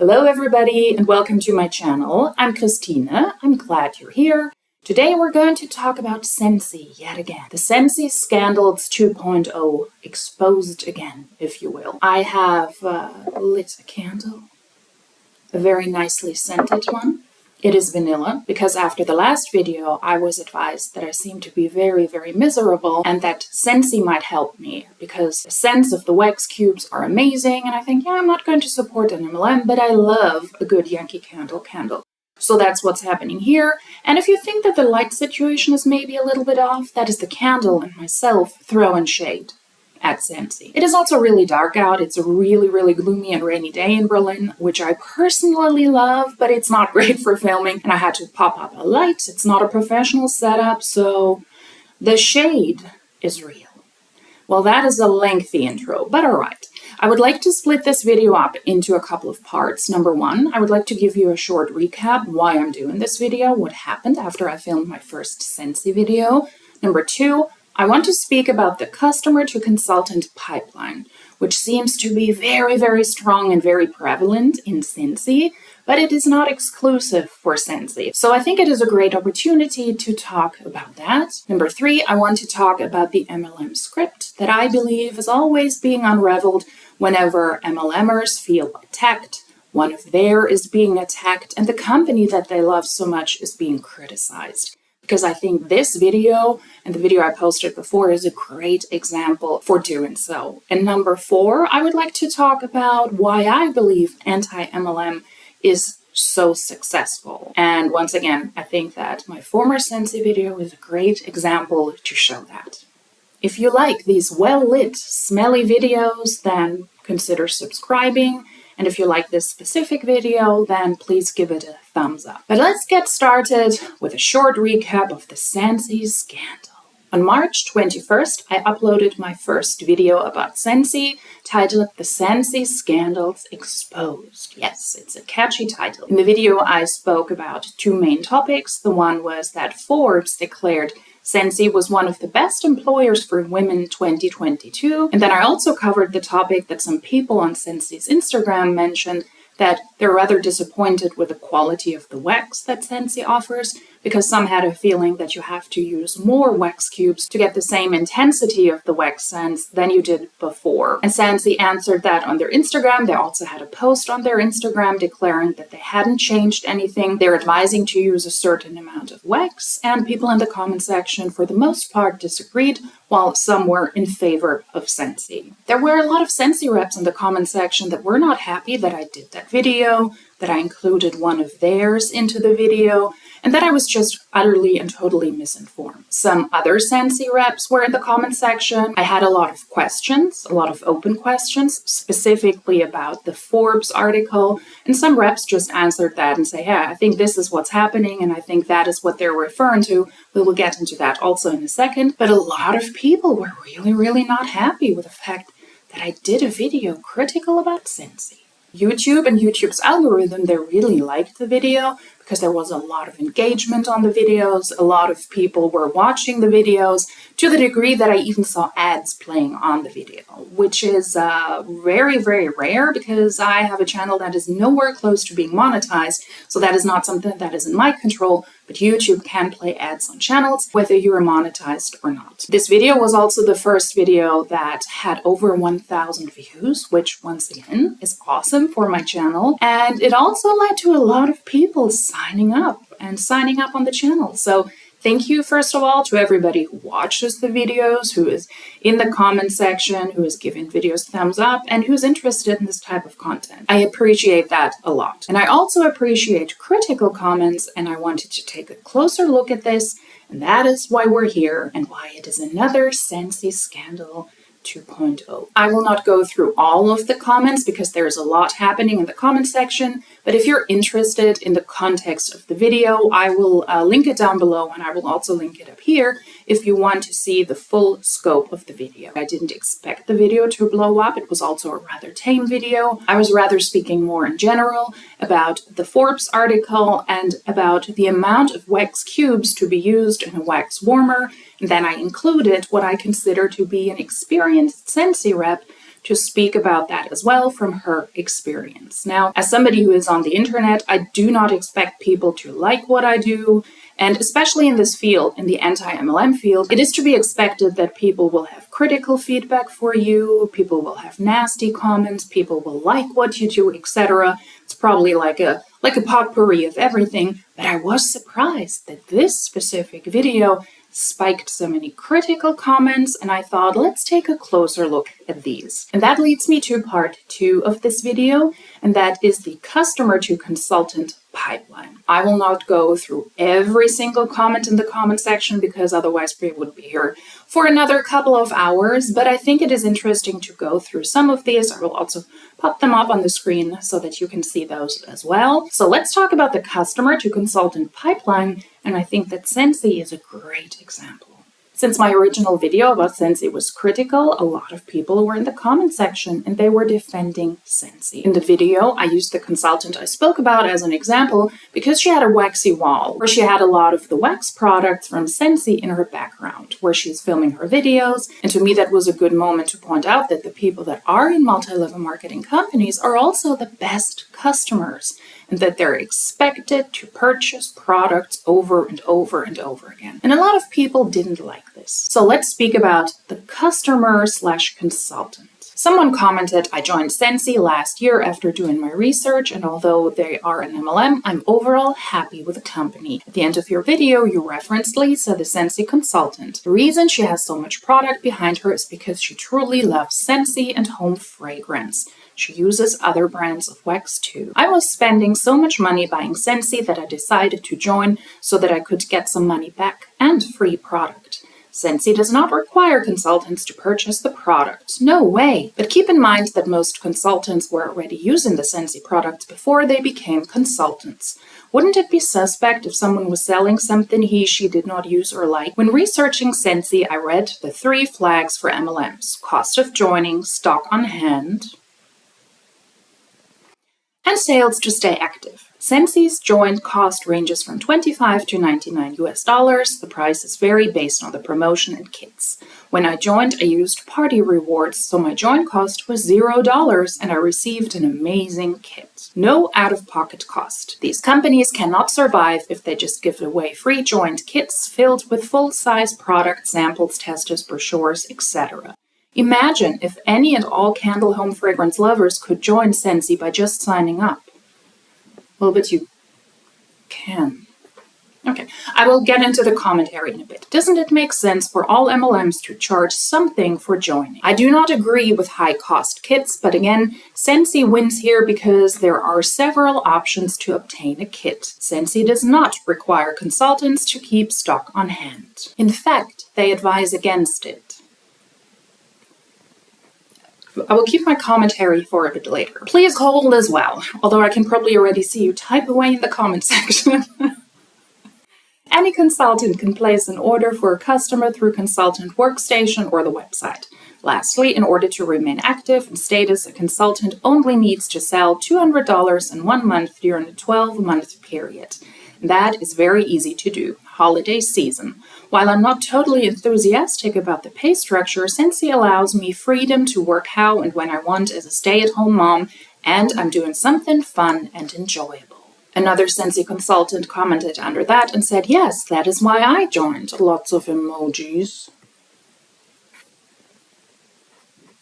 Hello everybody and welcome to my channel. I'm Christina. I'm glad you're here. Today we're going to talk about Scentsy yet again. The Scentsy Scandals 2.0 exposed again, if you will. I have lit a candle, a very nicely scented one. It is vanilla because after the last video I was advised that I seem to be very miserable and that Scentsy might help me because the scents of the wax cubes are amazing, and I think, yeah, I'm not going to support an MLM, but I love a good Yankee Candle candle. So that's what's happening here. And if you think that the light situation is maybe a little bit off, that is the candle and myself throwing shade at Scentsy. It is also really dark out. It's a really gloomy and rainy day in Berlin, which I personally love, but it's not great for filming, and I had to pop up a light. It's not a professional setup, so the shade is real. Well, that is a lengthy intro, but alright. I would like to split this video up into a couple of parts. Number one, I would like to give you a short recap why I'm doing this video, what happened after I filmed my first Scentsy video. Number two, I want to speak about the customer to consultant pipeline, which seems to be very strong and very prevalent in Scentsy, but it is not exclusive for Scentsy. So I think it is a great opportunity to talk about that. Number three, I want to talk about the MLM script that I believe is always being unraveled whenever MLMers feel attacked, one of theirs is being attacked, and the company that they love so much is being criticized. Because I think this video and the video I posted before is a great example for doing so. And number four, I would like to talk about why I believe anti-MLM is so successful. And once again, I think that my former Scentsy video is a great example to show that. If you like these well-lit, smelly videos, then consider subscribing. And if you like this specific video, then please give it a thumbs up. But let's get started with a short recap of the Scentsy scandal. On March 21st, I uploaded my first video about Scentsy, titled The Scentsy Scandals Exposed. Yes, it's a catchy title. In the video, I spoke about two main topics. The one was that Forbes declared Scentsy was one of the best employers for women 2022. And then I also covered the topic that some people on Scentsy's Instagram mentioned, that they're rather disappointed with the quality of the wax that Scentsy offers, because some had a feeling that you have to use more wax cubes to get the same intensity of the wax scents than you did before. And Scentsy answered that on their Instagram. They also had a post on their Instagram declaring that they hadn't changed anything. They're advising to use a certain amount of wax, and people in the comment section for the most part disagreed, while some were in favor of Scentsy. There were a lot of Scentsy reps in the comment section that were not happy that I did that video, that I included one of theirs into the video, and that I was just utterly and totally misinformed. Some other Scentsy reps were in the comment section. I had a lot of questions, a lot of open questions, specifically about the Forbes article, and some reps just answered that and say, yeah, I think this is what's happening, and I think that is what they're referring to. We will get into that also in a second. But a lot of people were really not happy with the fact that I did a video critical about Scentsy. YouTube and YouTube's algorithm, they really liked the video because there was a lot of engagement on the videos. A lot of people were watching the videos to the degree that I even saw ads playing on the video, which is very rare because I have a channel that is nowhere close to being monetized. So that is not something that is in my control, but YouTube can play ads on channels whether you are monetized or not. This video was also the first video that had over 1,000 views, which once again is awesome for my channel. And it also led to a lot of people signing up on the channel. So thank you, first of all, to everybody who watches the videos, who is in the comment section, who is giving videos thumbs up, and who's interested in this type of content. I appreciate that a lot. And I also appreciate critical comments, and I wanted to take a closer look at this, and that is why we're here, and why it is another Scentsy Scandal 2.0. I will not go through all of the comments because there's a lot happening in the comment section, but if you're interested in the context of the video, I will link it down below, and I will also link it up here if you want to see the full scope of the video. I didn't expect the video to blow up. It was also a rather tame video. I was rather speaking more in general about the Forbes article and about the amount of wax cubes to be used in a wax warmer. And then I included what I consider to be an experienced Scentsy rep to speak about that as well from her experience. Now, as somebody who is on the internet, I do not expect people to like what I do. And especially in this field, in the anti-MLM field, it is to be expected that people will have critical feedback for you, people will have nasty comments, people will like what you do, etc. It's probably like a potpourri of everything. But I was surprised that this specific video spiked so many critical comments, and I thought, let's take a closer look at these. And that leads me to part 2 of this video, and that is the customer to consultant pipeline. I will not go through every single comment in the comment section because otherwise we would be here for another couple of hours, but I think it is interesting to go through some of these. I will also pop them up on the screen so that you can see those as well. So let's talk about the customer to consultant pipeline, and I think that Scentsy is a great example. Since my original video about Scentsy was critical, a lot of people were in the comment section and they were defending Scentsy. In the video, I used the consultant I spoke about as an example because she had a waxy wall where she had a lot of the wax products from Scentsy in her background, where she's filming her videos. And to me, that was a good moment to point out that the people that are in multi-level marketing companies are also the best customers, and that they're expected to purchase products over and over and over again. And a lot of people didn't like this. So let's speak about the customer/consultant. Someone commented, I joined Scentsy last year after doing my research, and although they are an MLM, I'm overall happy with the company. At the end of your video, you referenced Lisa, the Scentsy consultant. The reason she has so much product behind her is because she truly loves Scentsy and home fragrance. She uses other brands of wax too. I was spending so much money buying Scentsy that I decided to join so that I could get some money back and free product. Scentsy does not require consultants to purchase the product. No way! But keep in mind that most consultants were already using the Scentsy products before they became consultants. Wouldn't it be suspect if someone was selling something she did not use or like? When researching Scentsy, I read the 3 flags for MLMs: cost of joining, stock on hand, and sales to stay active. Scentsy's joint cost ranges from $25 to $99. The prices vary based on the promotion and kits. When I joined, I used party rewards, so my joint cost was $0 and I received an amazing kit. No out-of-pocket cost. These companies cannot survive if they just give away free joint kits filled with full-size product samples, testers, brochures, etc. Imagine if any and all candle home fragrance lovers could join Scentsy by just signing up. Well, but you can. Okay, I will get into the commentary in a bit. Doesn't it make sense for all MLMs to charge something for joining? I do not agree with high-cost kits, but again, Scentsy wins here because there are several options to obtain a kit. Scentsy does not require consultants to keep stock on hand. In fact, they advise against it. I will keep my commentary for a bit later. Please hold as well, although I can probably already see you type away in the comment section. Any consultant can place an order for a customer through Consultant Workstation or the website. Lastly, in order to remain active in status, a consultant only needs to sell $200 in 1 month during a 12-month period. That is very easy to do. Holiday season. While I'm not totally enthusiastic about the pay structure, Scentsy allows me freedom to work how and when I want as a stay-at-home mom, and I'm doing something fun and enjoyable. Another Scentsy consultant commented under that and said, yes, that is why I joined. Lots of emojis.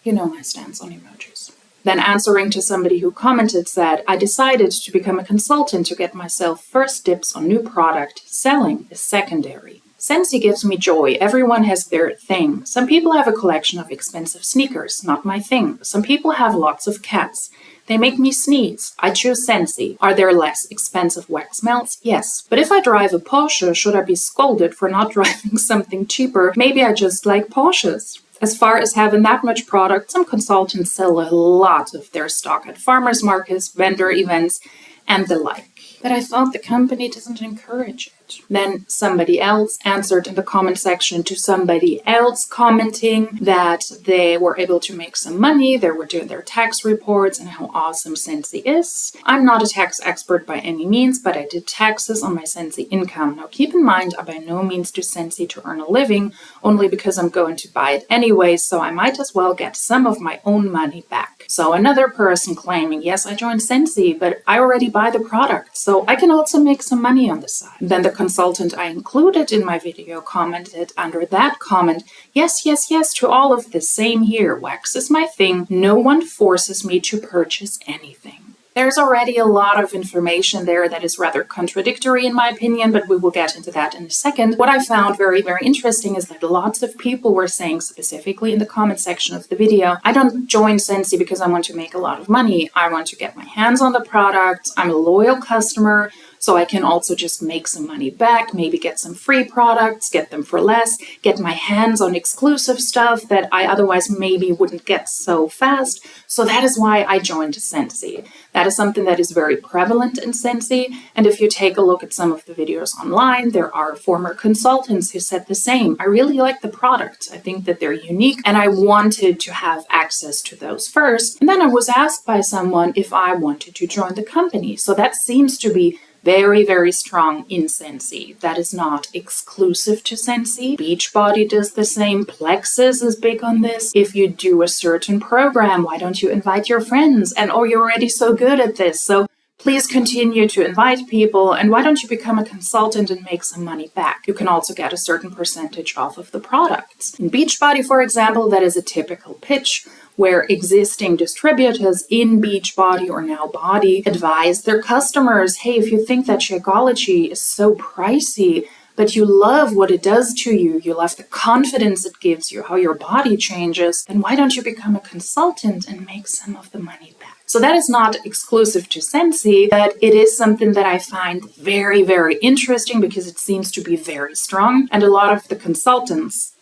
You know my stance on emojis. Then answering to somebody who commented said, I decided to become a consultant to get myself first dips on new product. Selling is secondary. Scentsy gives me joy. Everyone has their thing. Some people have a collection of expensive sneakers. Not my thing. Some people have lots of cats. They make me sneeze. I choose Scentsy. Are there less expensive wax melts? Yes. But if I drive a Porsche, should I be scolded for not driving something cheaper? Maybe I just like Porsches. As far as having that much product, some consultants sell a lot of their stock at farmers markets, vendor events, and the like. But I thought the company doesn't encourage it. Then somebody else answered in the comment section to somebody else commenting that they were able to make some money, they were doing their tax reports, and how awesome Scentsy is. I'm not a tax expert by any means, but I did taxes on my Scentsy income. Now keep in mind, I by no means do Scentsy to earn a living, only because I'm going to buy it anyway, so I might as well get some of my own money back. So another person claiming, yes, I joined Scentsy, but I already buy the product, so I can also make some money on the side. Then the consultant I included in my video commented under that comment, yes, yes, yes to all of this, same here, wax is my thing, no one forces me to purchase anything. There's already a lot of information there that is rather contradictory in my opinion, but we will get into that in a second. What I found very, very interesting is that lots of people were saying, specifically in the comment section of the video, I don't join Scentsy because I want to make a lot of money. I want to get my hands on the product. I'm a loyal customer, so I can also just make some money back, maybe get some free products, get them for less, get my hands on exclusive stuff that I otherwise maybe wouldn't get so fast. So that is why I joined Scentsy. That is something that is very prevalent in Scentsy. And if you take a look at some of the videos online, there are former consultants who said the same. I really like the products. I think that they're unique and I wanted to have access to those first. And then I was asked by someone if I wanted to join the company. So that seems to be very, very strong in Scentsy. That is not exclusive to Scentsy. Beachbody does the same. Plexus is big on this. If you do a certain program, why don't you invite your friends? And oh, you're already so good at this, so please continue to invite people, and why don't you become a consultant and make some money back? You can also get a certain percentage off of the products. In Beachbody, for example, that is a typical pitch where existing distributors in Beachbody or Now Body advise their customers, hey, if you think that Shakeology is so pricey, but you love what it does to you, you love the confidence it gives you, how your body changes, then why don't you become a consultant and make some of the money back? So that is not exclusive to Scentsy, but it is something that I find very, very interesting because it seems to be very strong. And a lot of the consultants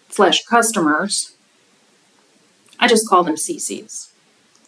/ customers, I just call them CCs,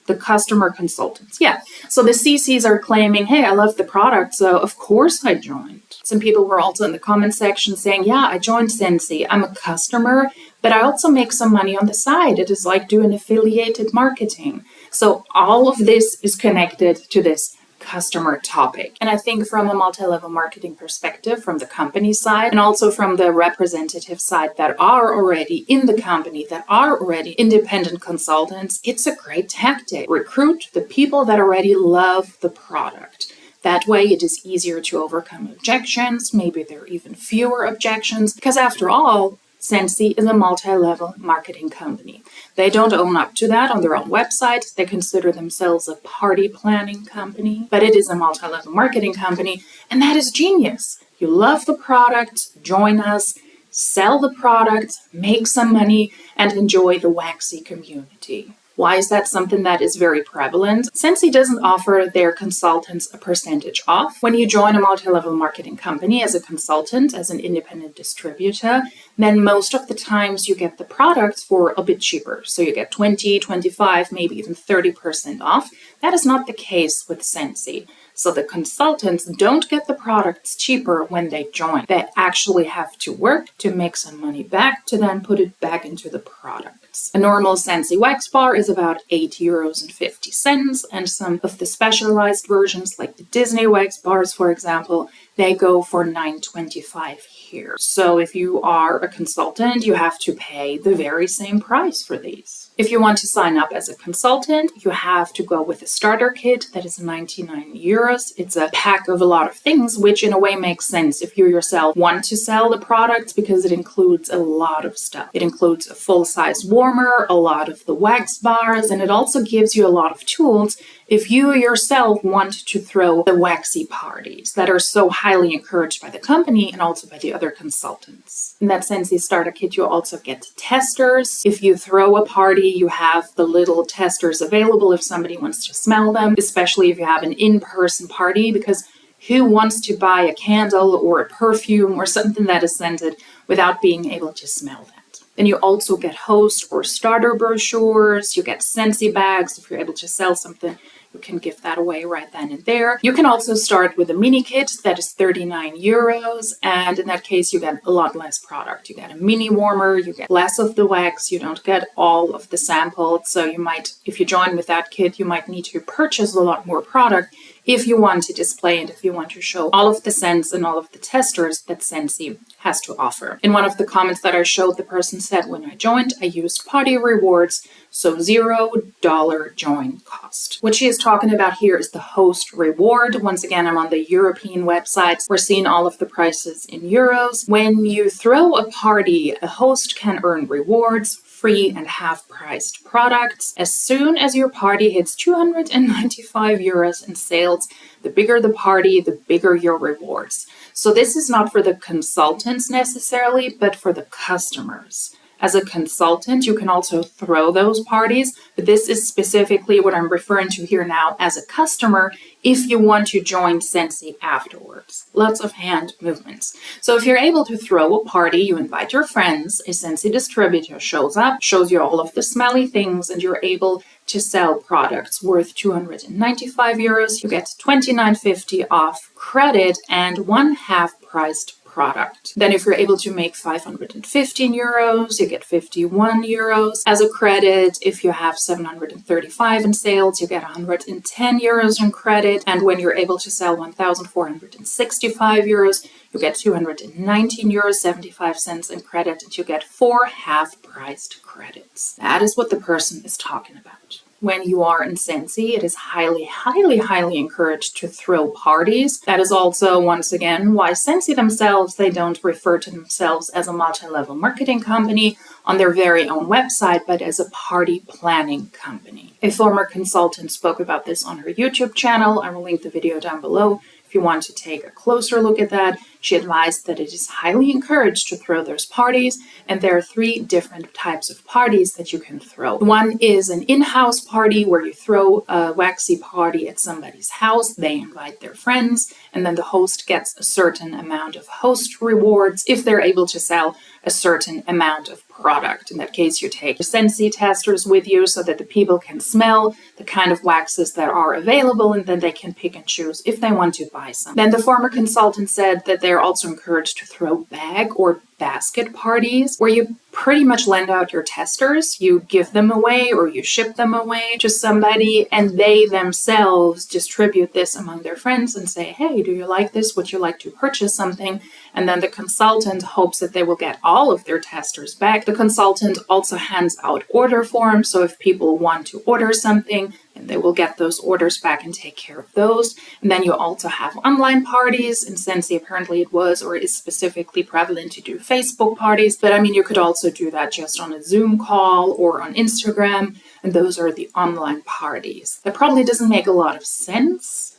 the customer consultants. Yeah, so the CCs are claiming, hey, I love the product, so of course I joined. Some people were also in the comment section saying, yeah, I joined Scentsy. I'm a customer, but I also make some money on the side. It is like doing affiliated marketing. So all of this is connected to this customer topic. And I think from a multi-level marketing perspective, from the company side, and also from the representative side that are already in the company, that are already independent consultants, it's a great tactic. Recruit the people that already love the product. That way it is easier to overcome objections. Maybe there are even fewer objections, because after all, Scentsy is a multi-level marketing company. They don't own up to that on their own website. They consider themselves a party planning company, but it is a multi-level marketing company, and that is genius. You love the product, join us, sell the product, make some money, and enjoy the waxy community. Why is that something that is very prevalent? Scentsy doesn't offer their consultants a percentage off. When you join a multi-level marketing company as a consultant, as an independent distributor, then most of the times you get the products for a bit cheaper. So you get 20, 25, maybe even 30% off. That is not the case with Scentsy. So the consultants don't get the products cheaper when they join. They actually have to work to make some money back to then put it back into the products. A normal Scentsy wax bar is about €8.50, and some of the specialized versions, like the Disney wax bars, for example, they go for $9.25 here. So if you are a consultant, you have to pay the very same price for these. If you want to sign up as a consultant, you have to go with a starter kit that is €99. It's a pack of a lot of things, which in a way makes sense if you yourself want to sell the products, because it includes a lot of stuff. It includes a full-size warmer, a lot of the wax bars, and it also gives you a lot of tools if you yourself want to throw the waxy parties that are so highly encouraged by the company and also by the other consultants. In that Scentsy starter kit, you also get testers. If you throw a party, you have the little testers available if somebody wants to smell them, especially if you have an in-person party, because who wants to buy a candle or a perfume or something that is scented without being able to smell that? Then you also get host or starter brochures. You get Scentsy bags if you're able to sell something you can give that away right then and there. You can also start with a mini kit that is 39 euros. And in that case, you get a lot less product. You get a mini warmer, you get less of the wax, you don't get all of the samples. So you might, if you join with that kit, you might need to purchase a lot more product if you want to display and if you want to show all of the scents and all of the testers that Scentsy has to offer. In one of the comments that I showed, the person said, when I joined, I used party rewards, so $0 join cost. What she is talking about here is the host reward. Once again, I'm on the European website. We're seeing all of the prices in euros. When you throw a party, a host can earn rewards, free and half-priced products. As soon as your party hits 295 euros in sales, the bigger the party, the bigger your rewards. So this is not for the consultants necessarily, but for the customers. As a consultant, you can also throw those parties, but this is specifically what I'm referring to here now as a customer if you want to join Scentsy afterwards. Lots of hand movements. So if you're able to throw a party, you invite your friends, a Scentsy distributor shows up, shows you all of the smelly things, and you're able to sell products worth 295 euros. You get 29.50 off credit and one half-priced product. Then if you're able to make 515 euros, you get 51 euros as a credit. If you have 735 in sales, you get 110 euros in credit. And when you're able to sell 1,465 euros, you get 219 euros, 75 cents in credit, and you get 4 half-priced credits. That is what the person is talking about. When you are in Scentsy, it is highly, highly, highly encouraged to throw parties. That is also, once again, why Scentsy themselves, they don't refer to themselves as a multi-level marketing company on their very own website, but as a party planning company. A former consultant spoke about this on her YouTube channel. I will link the video down below. If you want to take a closer look at that, she advised that it is highly encouraged to throw those parties, and there are 3 different types of parties that you can throw. One is an in-house party where you throw a waxy party at somebody's house, they invite their friends, and then the host gets a certain amount of host rewards if they're able to sell a certain amount of product. In that case, you take your Scentsy testers with you so that the people can smell the kind of waxes that are available, and then they can pick and choose if they want to buy some. Then the former consultant said that they're also encouraged to throw bag or basket parties where you pretty much lend out your testers, you give them away or you ship them away to somebody, and they themselves distribute this among their friends and say, hey, do you like this? Would you like to purchase something? And then the consultant hopes that they will get all of their testers back. The consultant also hands out order forms, so if people want to order something, and they will get those orders back and take care of those. And then you also have online parties. In Scentsy, apparently it was or is specifically prevalent to do Facebook parties. But I mean, you could also do that just on a Zoom call or on Instagram. And those are the online parties. That probably doesn't make a lot of sense.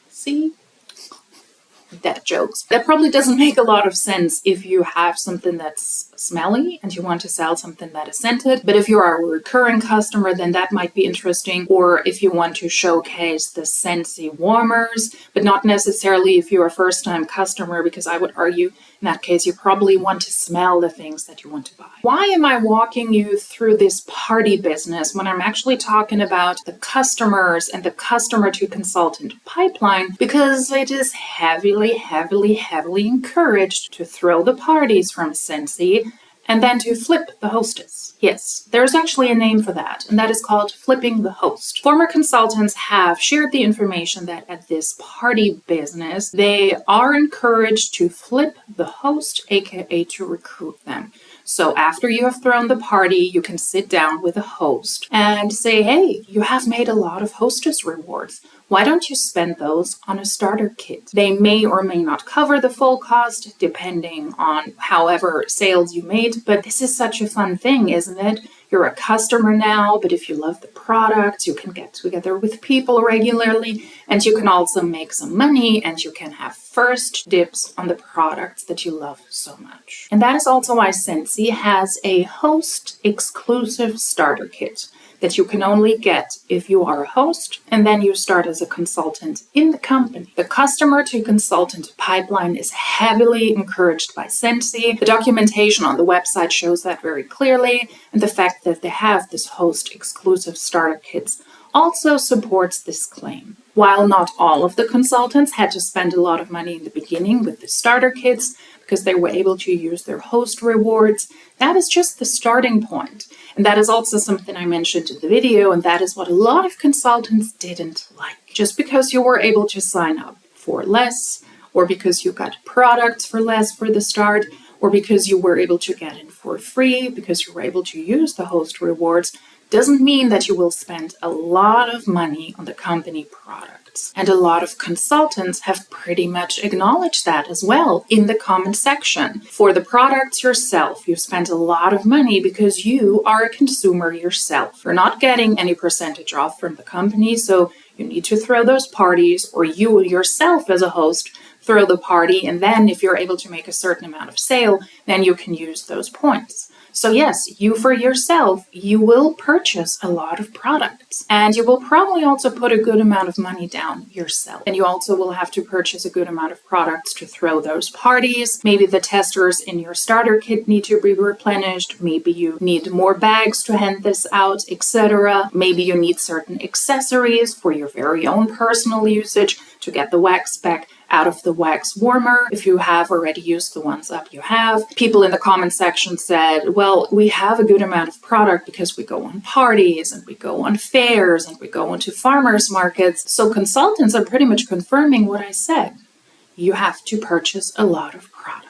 See? That jokes. That probably doesn't make a lot of sense if you have something that's smelly and you want to sell something that is scented. But if you are a recurring customer, then that might be interesting. Or if you want to showcase the Scentsy warmers, but not necessarily if you're a first-time customer, because I would argue in that case, you probably want to smell the things that you want to buy. Why am I walking you through this party business when I'm actually talking about the customers and the customer to consultant pipeline? Because it is heavily, heavily, heavily encouraged to throw the parties from Scentsy and then to flip the hostess. Yes, there's actually a name for that, and that is called flipping the host. Former consultants have shared the information that at this party business, they are encouraged to flip the host, aka to recruit them. So after you have thrown the party, you can sit down with the host and say, hey, you have made a lot of hostess rewards. Why don't you spend those on a starter kit? They may or may not cover the full cost, depending on however sales you made, but this is such a fun thing, isn't it? You're a customer now, but if you love the product, you can get together with people regularly, and you can also make some money, and you can have first dibs on the products that you love so much. And that is also why Scentsy has a host-exclusive starter kit that you can only get if you are a host, and then you start as a consultant in the company. The customer to consultant pipeline is heavily encouraged by Scentsy. The documentation on the website shows that very clearly, and the fact fact that they have this host exclusive starter kits also supports this claim. While not all of the consultants had to spend a lot of money in the beginning with the starter kits because they were able to use their host rewards, that is just the starting point. And that is also something I mentioned in the video, and that is what a lot of consultants didn't like. Just because you were able to sign up for less, or because you got products for less for the start, or because you were able to get in for free, because you were able to use the host rewards, doesn't mean that you will spend a lot of money on the company products. And a lot of consultants have pretty much acknowledged that as well in the comment section. For the products yourself, you spent a lot of money because you are a consumer yourself. You're not getting any percentage off from the company, so you need to throw those parties, or you yourself as a host throw the party, and then if you're able to make a certain amount of sale, then you can use those points. So yes, you for yourself, you will purchase a lot of products, and you will probably also put a good amount of money down yourself. And you also will have to purchase a good amount of products to throw those parties. Maybe the testers in your starter kit need to be replenished. Maybe you need more bags to hand this out, etc. Maybe you need certain accessories for your very own personal usage to get the wax back out of the wax warmer if you have already used the ones up you have. People in the comment section said, well, we have a good amount of product because we go on parties and we go on fairs and we go into farmers markets. So consultants are pretty much confirming what I said. You have to purchase a lot of product.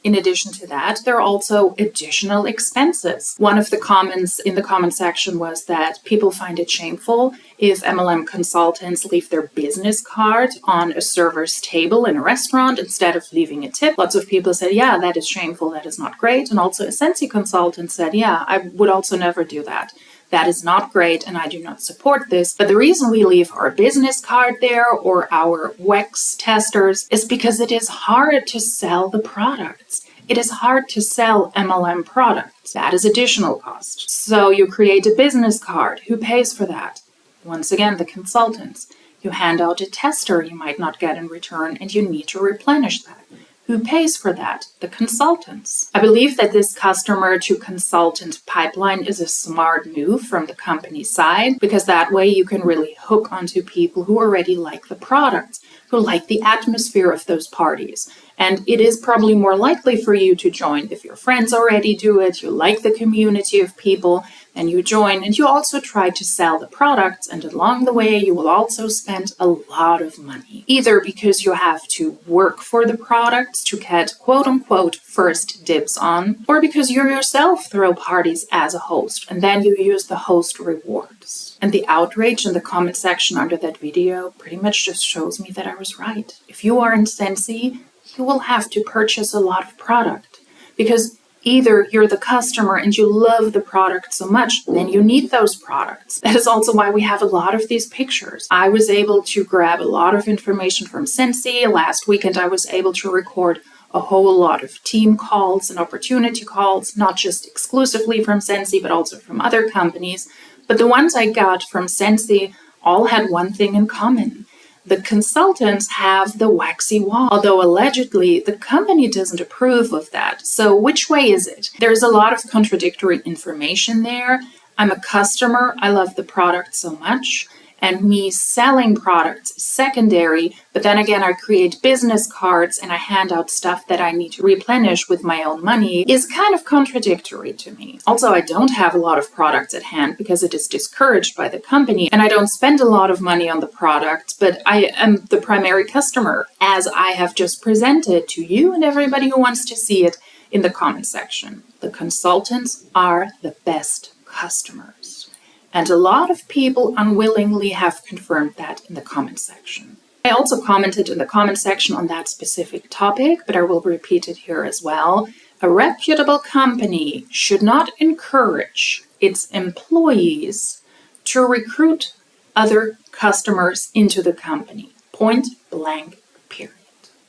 In addition to that, there are also additional expenses. One of the comments in the comment section was that people find it shameful if MLM consultants leave their business card on a server's table in a restaurant instead of leaving a tip. Lots of people said, yeah, that is shameful, that is not great. And also a Scentsy consultant said, yeah, I would also never do that. That is not great, and I do not support this. But the reason we leave our business card there or our wax testers is because it is hard to sell the products. It is hard to sell MLM products. That is additional cost. So you create a business card. Who pays for that? Once again, the consultants. You hand out a tester you might not get in return, and you need to replenish that. Who pays for that? The consultants. I believe that this customer to consultant pipeline is a smart move from the company side, because that way you can really hook onto people who already like the products, who like the atmosphere of those parties. And it is probably more likely for you to join if your friends already do it, you like the community of people, then you join, and you also try to sell the products, and along the way you will also spend a lot of money. Either because you have to work for the products to get quote-unquote first dibs on, or because you yourself throw parties as a host, and then you use the host rewards. And the outrage in the comment section under that video pretty much just shows me that I was right. If you are in Scentsy, you will have to purchase a lot of product, because either you're the customer and you love the product so much, then you need those products. That is also why we have a lot of these pictures. I was able to grab a lot of information from Scentsy. Last weekend, I was able to record a whole lot of team calls and opportunity calls, not just exclusively from Scentsy, but also from other companies. But the ones I got from Scentsy all had one thing in common. The consultants have the waxy wall, although allegedly the company doesn't approve of that. So which way is it? There's a lot of contradictory information there. I'm a customer, I love the product so much, and me selling products is secondary, but then again I create business cards and I hand out stuff that I need to replenish with my own money is kind of contradictory to me. Also, I don't have a lot of products at hand because it is discouraged by the company, and I don't spend a lot of money on the product, but I am the primary customer, as I have just presented to you and everybody who wants to see it in the comment section. The consultants are the best customers. And a lot of people unwillingly have confirmed that in the comment section. I also commented in the comment section on that specific topic, but I will repeat it here as well. A reputable company should not encourage its employees to recruit other customers into the company. Point blank, period.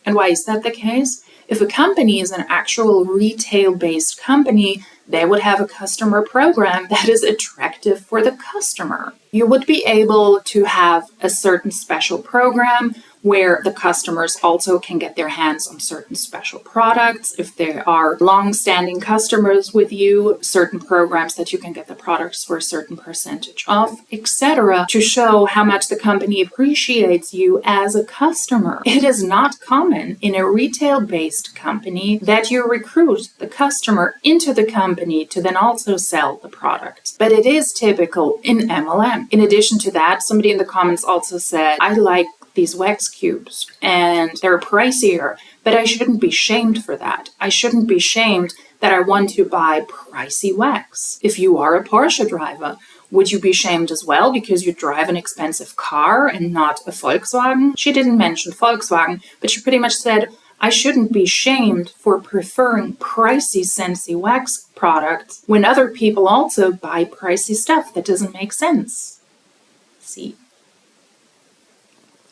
And why is that the case? If a company is an actual retail-based company, They would have a customer program that is attractive for the customer. You would be able to have a certain special program where the customers also can get their hands on certain special products. If there are long-standing customers with you, certain programs that you can get the products for a certain percentage off, etc., to show how much the company appreciates you as a customer. It is not common in a retail-based company that you recruit the customer into the company to then also sell the product. But it is typical in MLM. In addition to that, somebody in the comments also said, I like these wax cubes and they're pricier, but I shouldn't be shamed for that. I shouldn't be shamed that I want to buy pricey wax. If you are a Porsche driver, would you be shamed as well because you drive an expensive car and not a Volkswagen? She didn't mention Volkswagen, but she pretty much said, I shouldn't be shamed for preferring pricey Scentsy wax products when other people also buy pricey stuff that doesn't make sense. See?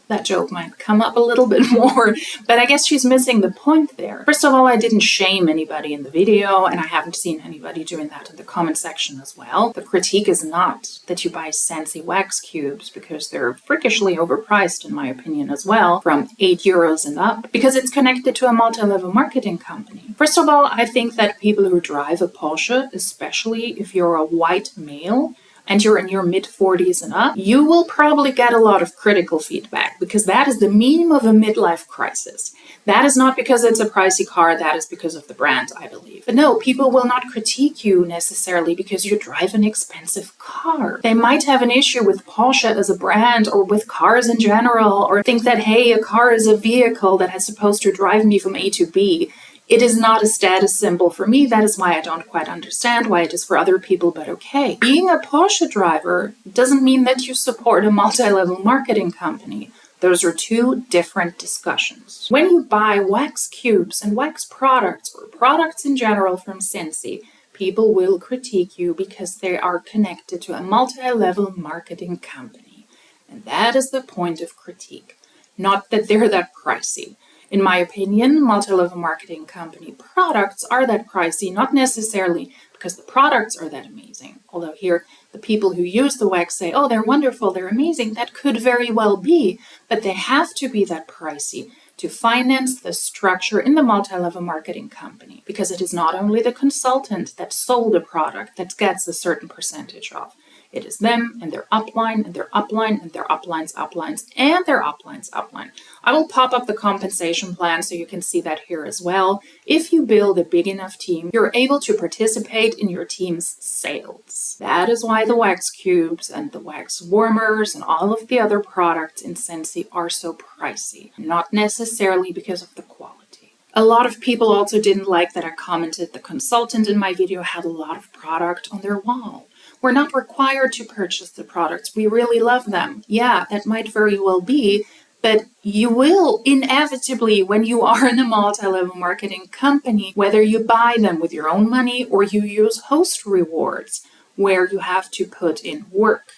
That joke might come up a little bit more, but I guess she's missing the point there. First of all, I didn't shame anybody in the video, and I haven't seen anybody doing that in the comment section as well. The critique is not that you buy Scentsy wax cubes, because they're freakishly overpriced in my opinion as well, from €8 and up, because it's connected to a multi-level marketing company. First of all, I think that people who drive a Porsche, especially if you're a white male, and you're in your mid-40s and up, you will probably get a lot of critical feedback because that is the meaning of a midlife crisis. That is not because it's a pricey car, that is because of the brand, I believe. But no, people will not critique you necessarily because you drive an expensive car. They might have an issue with Porsche as a brand or with cars in general, or think that, hey, a car is a vehicle that is supposed to drive me from A to B. It is not a status symbol for me. That is why I don't quite understand why it is for other people, but okay. Being a Porsche driver doesn't mean that you support a multi-level marketing company. Those are two different discussions. When you buy wax cubes and wax products or products in general from Scentsy, people will critique you because they are connected to a multi-level marketing company. And that is the point of critique, not that they're that pricey. In my opinion, multi-level marketing company products are that pricey, not necessarily because the products are that amazing. Although here, the people who use the wax say, oh, they're wonderful, they're amazing. That could very well be, but they have to be that pricey to finance the structure in the multi-level marketing company, because it is not only the consultant that sold a product that gets a certain percentage off. It is them and their upline and their upline and their upline's uplines and their upline's upline. I will pop up the compensation plan so you can see that here as well. If you build a big enough team, you're able to participate in your team's sales. That is why the wax cubes and the wax warmers and all of the other products in Scentsy are so pricey, not necessarily because of the quality. A lot of people also didn't like that I commented the consultant in my video had a lot of product on their wall. We're not required to purchase the products. We really love them. Yeah, that might very well be, but you will inevitably, when you are in a multi-level marketing company, whether you buy them with your own money or you use host rewards, where you have to put in work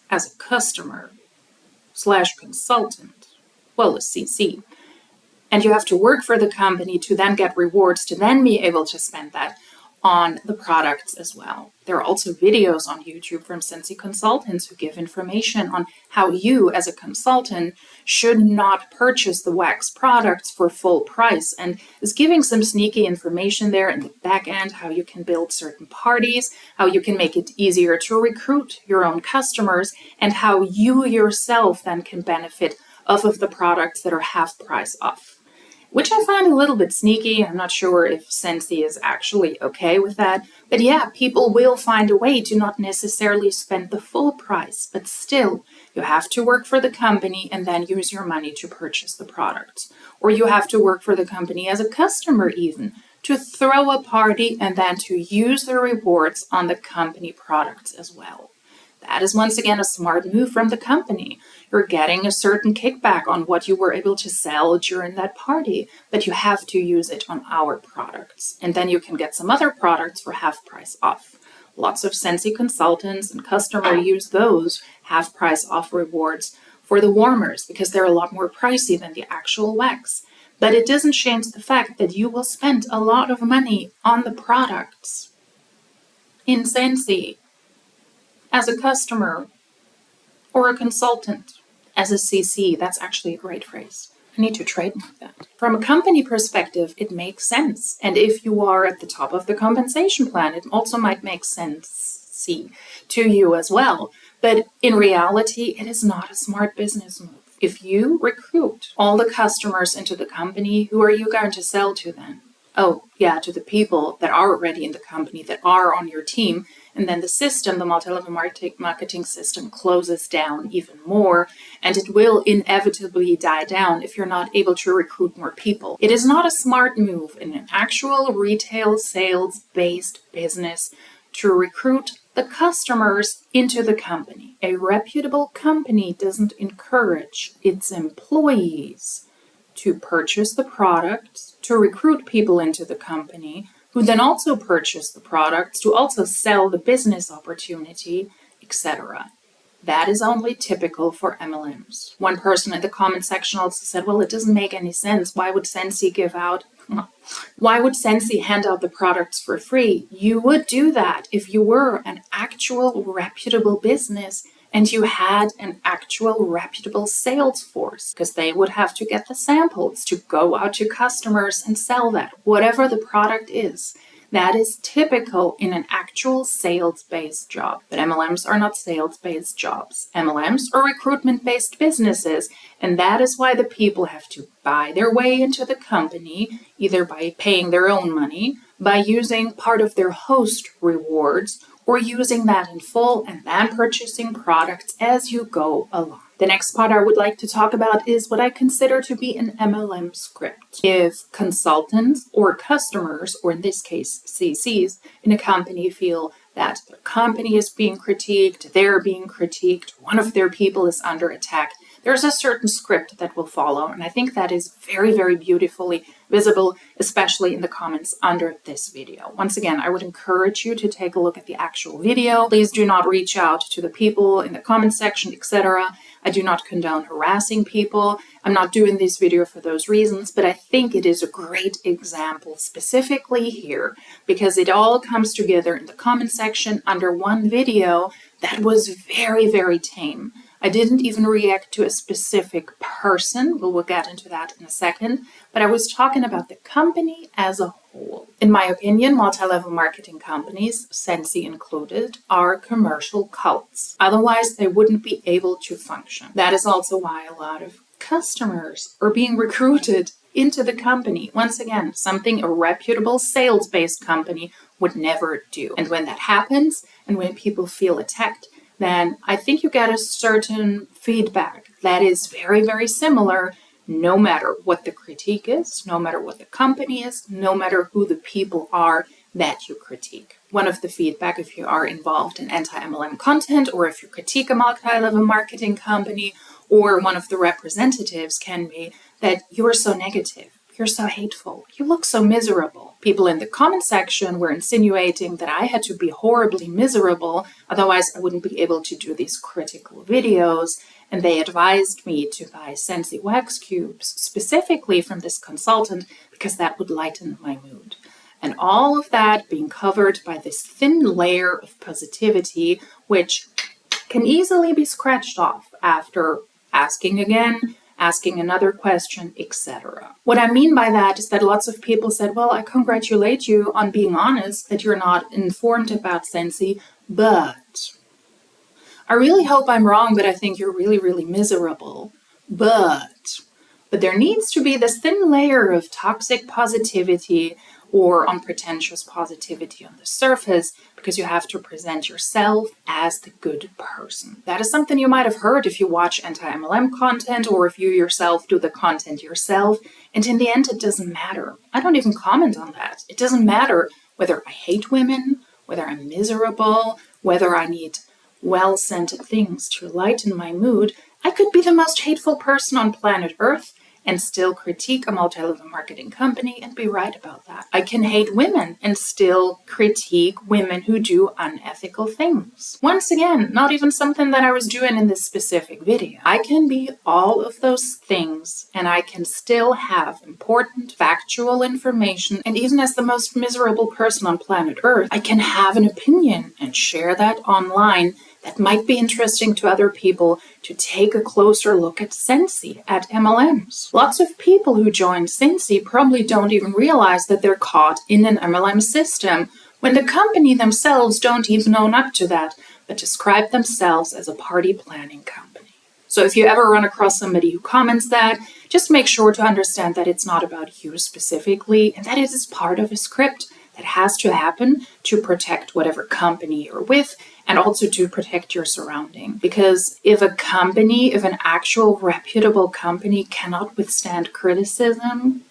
as a customer / consultant, well, a CC, and you have to work for the company to then get rewards to then be able to spend that on the products as well. There are also videos on YouTube from Scentsy consultants who give information on how you as a consultant should not purchase the wax products for full price, and is giving some sneaky information there in the back end, how you can build certain parties, how you can make it easier to recruit your own customers, and how you yourself then can benefit off of the products that are half price off. Which I find a little bit sneaky. I'm not sure if Scentsy is actually okay with that. But yeah, people will find a way to not necessarily spend the full price, but still, you have to work for the company and then use your money to purchase the products. Or you have to work for the company as a customer even, to throw a party and then to use the rewards on the company products as well. That is once again a smart move from the company. You're getting a certain kickback on what you were able to sell during that party, but you have to use it on our products. And then you can get some other products for half price off. Lots of Scentsy consultants and customers use those half price off rewards for the warmers because they're a lot more pricey than the actual wax. But it doesn't change the fact that you will spend a lot of money on the products. in Scentsy as a customer or a consultant as a CC. That's actually a great phrase. I need to trademark that. From a company perspective, it makes sense. And if you are at the top of the compensation plan, it also might make sense to you as well. But in reality, it is not a smart business move. If you recruit all the customers into the company, who are you going to sell to then? Oh, yeah, to the people that are already in the company, that are on your team. And then the system, the multi-level marketing system, closes down even more. And it will inevitably die down if you're not able to recruit more people. It is not a smart move in an actual retail sales-based business to recruit the customers into the company. A reputable company doesn't encourage its employees to purchase the products, to recruit people into the company, who then also purchase the products, to also sell the business opportunity, etc. That is only typical for MLMs. One person in the comment section also said, well, it doesn't make any sense. Why would Scentsy hand out the products for free? You would do that if you were an actual reputable business and you had an actual reputable sales force, because they would have to get the samples to go out to customers and sell that, whatever the product is. That is typical in an actual sales-based job. But MLMs are not sales-based jobs. MLMs are recruitment-based businesses, and that is why the people have to buy their way into the company, either by paying their own money, by using part of their host rewards, or using that in full and then purchasing products as you go along. The next part I would like to talk about is what I consider to be an MLM script. If consultants or customers, or in this case CCs, in a company feel that their company is being critiqued, they're being critiqued, one of their people is under attack, there's a certain script that will follow, and I think that is very, very beautifully visible, especially in the comments under this video. Once again, I would encourage you to take a look at the actual video. Please do not reach out to the people in the comment section, etc. I do not condone harassing people. I'm not doing this video for those reasons, but I think it is a great example specifically here because it all comes together in the comment section under one video that was very, very tame. I didn't even react to a specific person. We'll get into that in a second. But I was talking about the company as a whole. In my opinion, multi-level marketing companies, Scentsy included, are commercial cults. Otherwise, they wouldn't be able to function. That is also why a lot of customers are being recruited into the company. Once again, something a reputable sales-based company would never do. And when that happens, and when people feel attacked, then I think you get a certain feedback that is very, very similar, no matter what the critique is, no matter what the company is, no matter who the people are that you critique. One of the feedback, if you are involved in anti-MLM content, or if you critique a multi-level marketing company, or one of the representatives, can be that you're so negative. You're so hateful. You look so miserable. People in the comment section were insinuating that I had to be horribly miserable, otherwise I wouldn't be able to do these critical videos, and they advised me to buy Scentsy wax cubes, specifically from this consultant, because that would lighten my mood. And all of that being covered by this thin layer of positivity, which can easily be scratched off after asking again, asking another question, etc. What I mean by that is that lots of people said, well, I congratulate you on being honest, that you're not informed about Scentsy, but I really hope I'm wrong, but I think you're really, really miserable. But there needs to be this thin layer of toxic positivity or unpretentious positivity on the surface, because you have to present yourself as the good person. That is something you might have heard if you watch anti-MLM content, or if you yourself do the content yourself. And in the end, it doesn't matter. I don't even comment on that. It doesn't matter whether I hate women, whether I'm miserable, whether I need well-scented things to lighten my mood. I could be the most hateful person on planet Earth, and still critique a multi-level marketing company and be right about that. I can hate women and still critique women who do unethical things. Once again, not even something that I was doing in this specific video. I can be all of those things and I can still have important factual information, and even as the most miserable person on planet Earth, I can have an opinion and share that online that might be interesting to other people to take a closer look at Scentsy, at MLMs. Lots of people who join Scentsy probably don't even realize that they're caught in an MLM system when the company themselves don't even own up to that, but describe themselves as a party planning company. So if you ever run across somebody who comments that, just make sure to understand that it's not about you specifically and that it is part of a script that has to happen to protect whatever company you're with and also to protect your surrounding. Because if a company, if an actual reputable company cannot withstand criticism,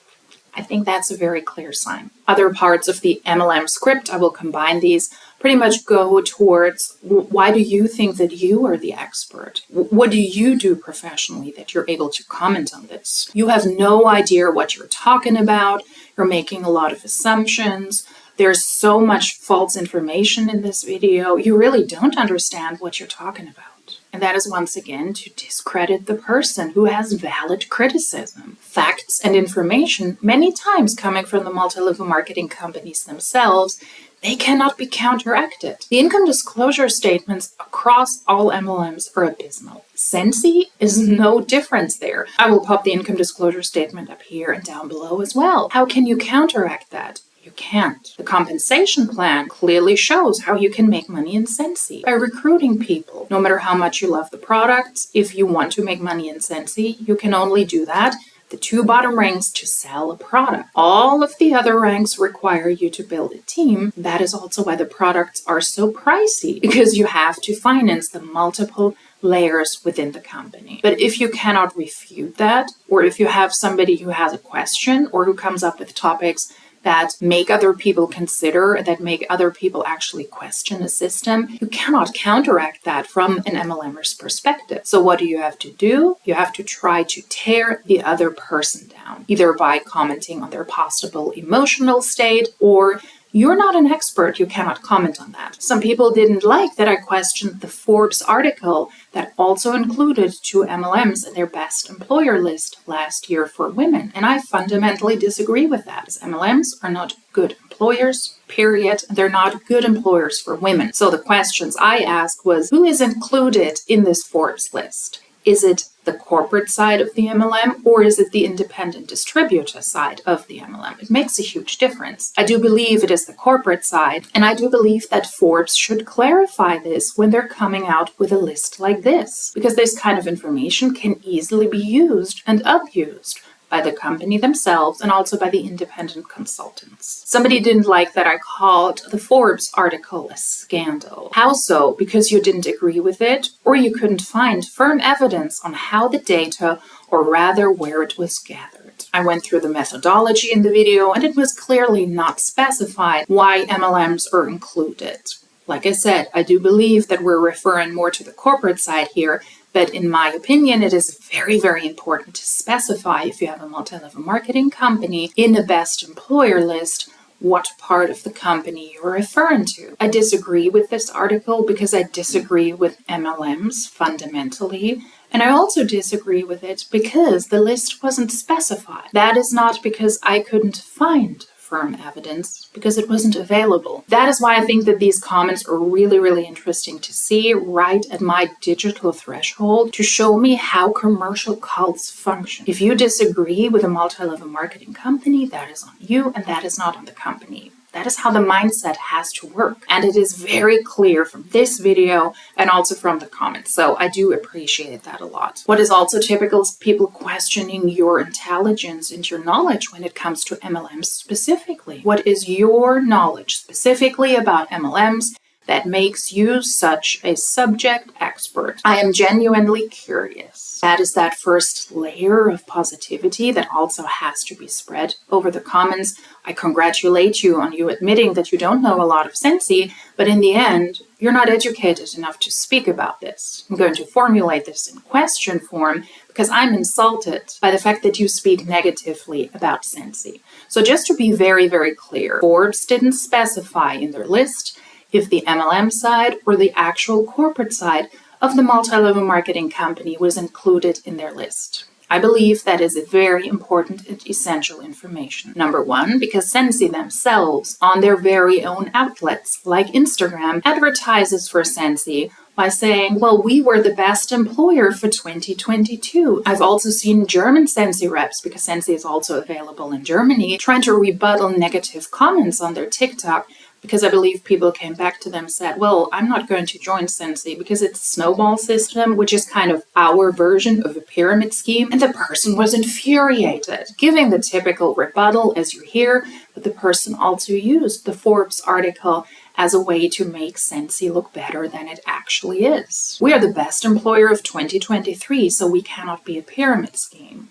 I think that's a very clear sign. Other parts of the MLM script, I will combine these, pretty much go towards why do you think that you are the expert? What do you do professionally that you're able to comment on this? You have no idea what you're talking about. You're making a lot of assumptions. There's so much false information in this video. You really don't understand what you're talking about. And that is once again to discredit the person who has valid criticism. Facts and information, many times coming from the multi-level marketing companies themselves, they cannot be counteracted. The income disclosure statements across all MLMs are abysmal. Scentsy is no difference there. I will pop the income disclosure statement up here and down below as well. How can you counteract that? You can't. The compensation plan clearly shows how you can make money in Scentsy by recruiting people. No matter how much you love the products, if you want to make money in Scentsy, you can only do that the 2 bottom ranks to sell a product. All of the other ranks require you to build a team. That is also why the products are so pricey, because you have to finance the multiple layers within the company. But if you cannot refute that, or if you have somebody who has a question or who comes up with topics that make other people consider, that make other people actually question the system, you cannot counteract that from an MLMer's perspective. So what do? You have to try to tear the other person down, either by commenting on their possible emotional state, or you're not an expert, you cannot comment on that. Some people didn't like that I questioned the Forbes article that also included 2 MLMs in their best employer list last year for women. And I fundamentally disagree with that, as MLMs are not good employers, period. They're not good employers for women. So the questions I asked was, who is included in this Forbes list? Is it the corporate side of the MLM, or is it the independent distributor side of the MLM? It makes a huge difference. I do believe it is the corporate side, and I do believe that Forbes should clarify this when they're coming out with a list like this, because this kind of information can easily be used and abused by the company themselves and also by the independent consultants. Somebody didn't like that I called the Forbes article a scandal. How so? Because you didn't agree with it, or you couldn't find firm evidence on how the data, or rather where it was gathered. I went through the methodology in the video and it was clearly not specified why MLMs are included. Like I said, I do believe that we're referring more to the corporate side here, but in my opinion, it is very, very important to specify, if you have a multi-level marketing company, in the best employer list, what part of the company you're referring to. I disagree with this article because I disagree with MLMs fundamentally. And I also disagree with it because the list wasn't specified. That is not because I couldn't find firm evidence, because it wasn't available. That is why I think that these comments are really, really interesting to see right at my digital threshold, to show me how commercial cults function. If you disagree with a multi-level marketing company, that is on you and that is not on the company. That is how the mindset has to work. And it is very clear from this video and also from the comments. So I do appreciate that a lot. What is also typical is people questioning your intelligence and your knowledge when it comes to MLMs specifically. What is your knowledge specifically about MLMs that makes you such a subject expert? I am genuinely curious. That is that first layer of positivity that also has to be spread over the comments. I congratulate you on you admitting that you don't know a lot of Scentsy, but in the end, you're not educated enough to speak about this. I'm going to formulate this in question form because I'm insulted by the fact that you speak negatively about Scentsy. So just to be very, very clear, Forbes didn't specify in their list if the MLM side or the actual corporate side of the multi-level marketing company was included in their list. I believe that is a very important and essential information. Number one, because Scentsy themselves, on their very own outlets, like Instagram, advertises for Scentsy by saying, well, we were the best employer for 2022. I've also seen German Scentsy reps, because Scentsy is also available in Germany, trying to rebuttal negative comments on their TikTok, because I believe people came back to them and said, well, I'm not going to join Scentsy because it's a snowball system, which is kind of our version of a pyramid scheme. And the person was infuriated, giving the typical rebuttal as you hear, but the person also used the Forbes article as a way to make Scentsy look better than it actually is. We are the best employer of 2023, so we cannot be a pyramid scheme.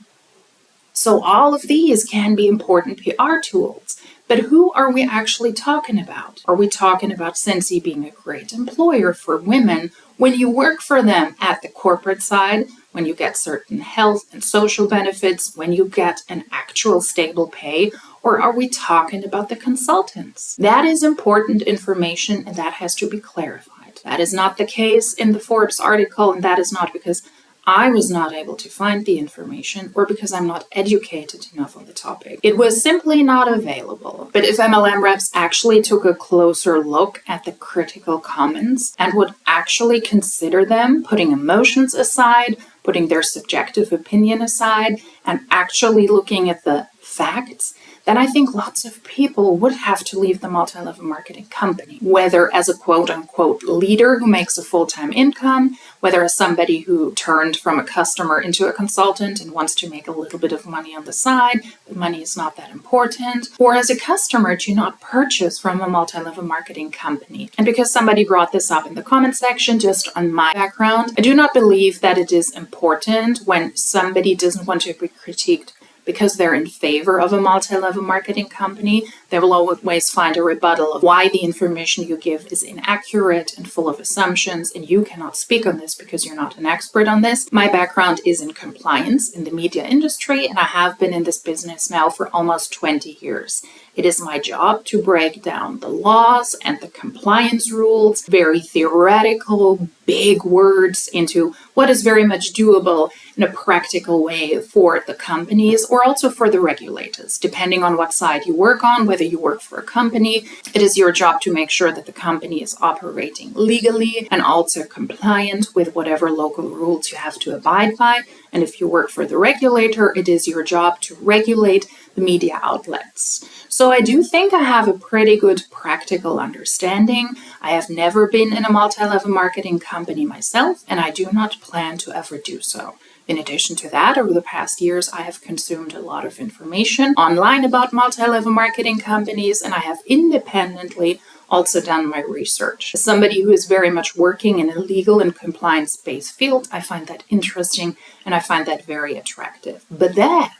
So all of these can be important PR tools. But who are we actually talking about? Are we talking about Scentsy being a great employer for women when you work for them at the corporate side, when you get certain health and social benefits, when you get an actual stable pay? Or are we talking about the consultants? That is important information and that has to be clarified. That is not the case in the Forbes article, and that is not because I was not able to find the information or because I'm not educated enough on the topic. It was simply not available. But if MLM reps actually took a closer look at the critical comments and would actually consider them, putting emotions aside, putting their subjective opinion aside, and actually looking at the facts, then I think lots of people would have to leave the multi-level marketing company, whether as a quote-unquote leader who makes a full-time income, whether as somebody who turned from a customer into a consultant and wants to make a little bit of money on the side, but money is not that important, or as a customer to not purchase from a multi-level marketing company. And because somebody brought this up in the comment section, just on my background, I do not believe that it is important when somebody doesn't want to be critiqued because they're in favor of a multi-level marketing company. They will always find a rebuttal of why the information you give is inaccurate and full of assumptions, and you cannot speak on this because you're not an expert on this. My background is in compliance in the media industry, and I have been in this business now for almost 20 years. It is my job to break down the laws and the compliance rules, very theoretical, big words, into what is very much doable in a practical way for the companies or also for the regulators, depending on what side you work on, whether you work for a company. It is your job to make sure that the company is operating legally and also compliant with whatever local rules you have to abide by. And if you work for the regulator, it is your job to regulate the media outlets. So I do think I have a pretty good practical understanding. I have never been in a multi-level marketing company myself, and I do not plan to ever do so. In addition to that, over the past years, I have consumed a lot of information online about multi-level marketing companies, and I have independently also done my research. As somebody who is very much working in a legal and compliance-based field, I find that interesting and I find that very attractive. But that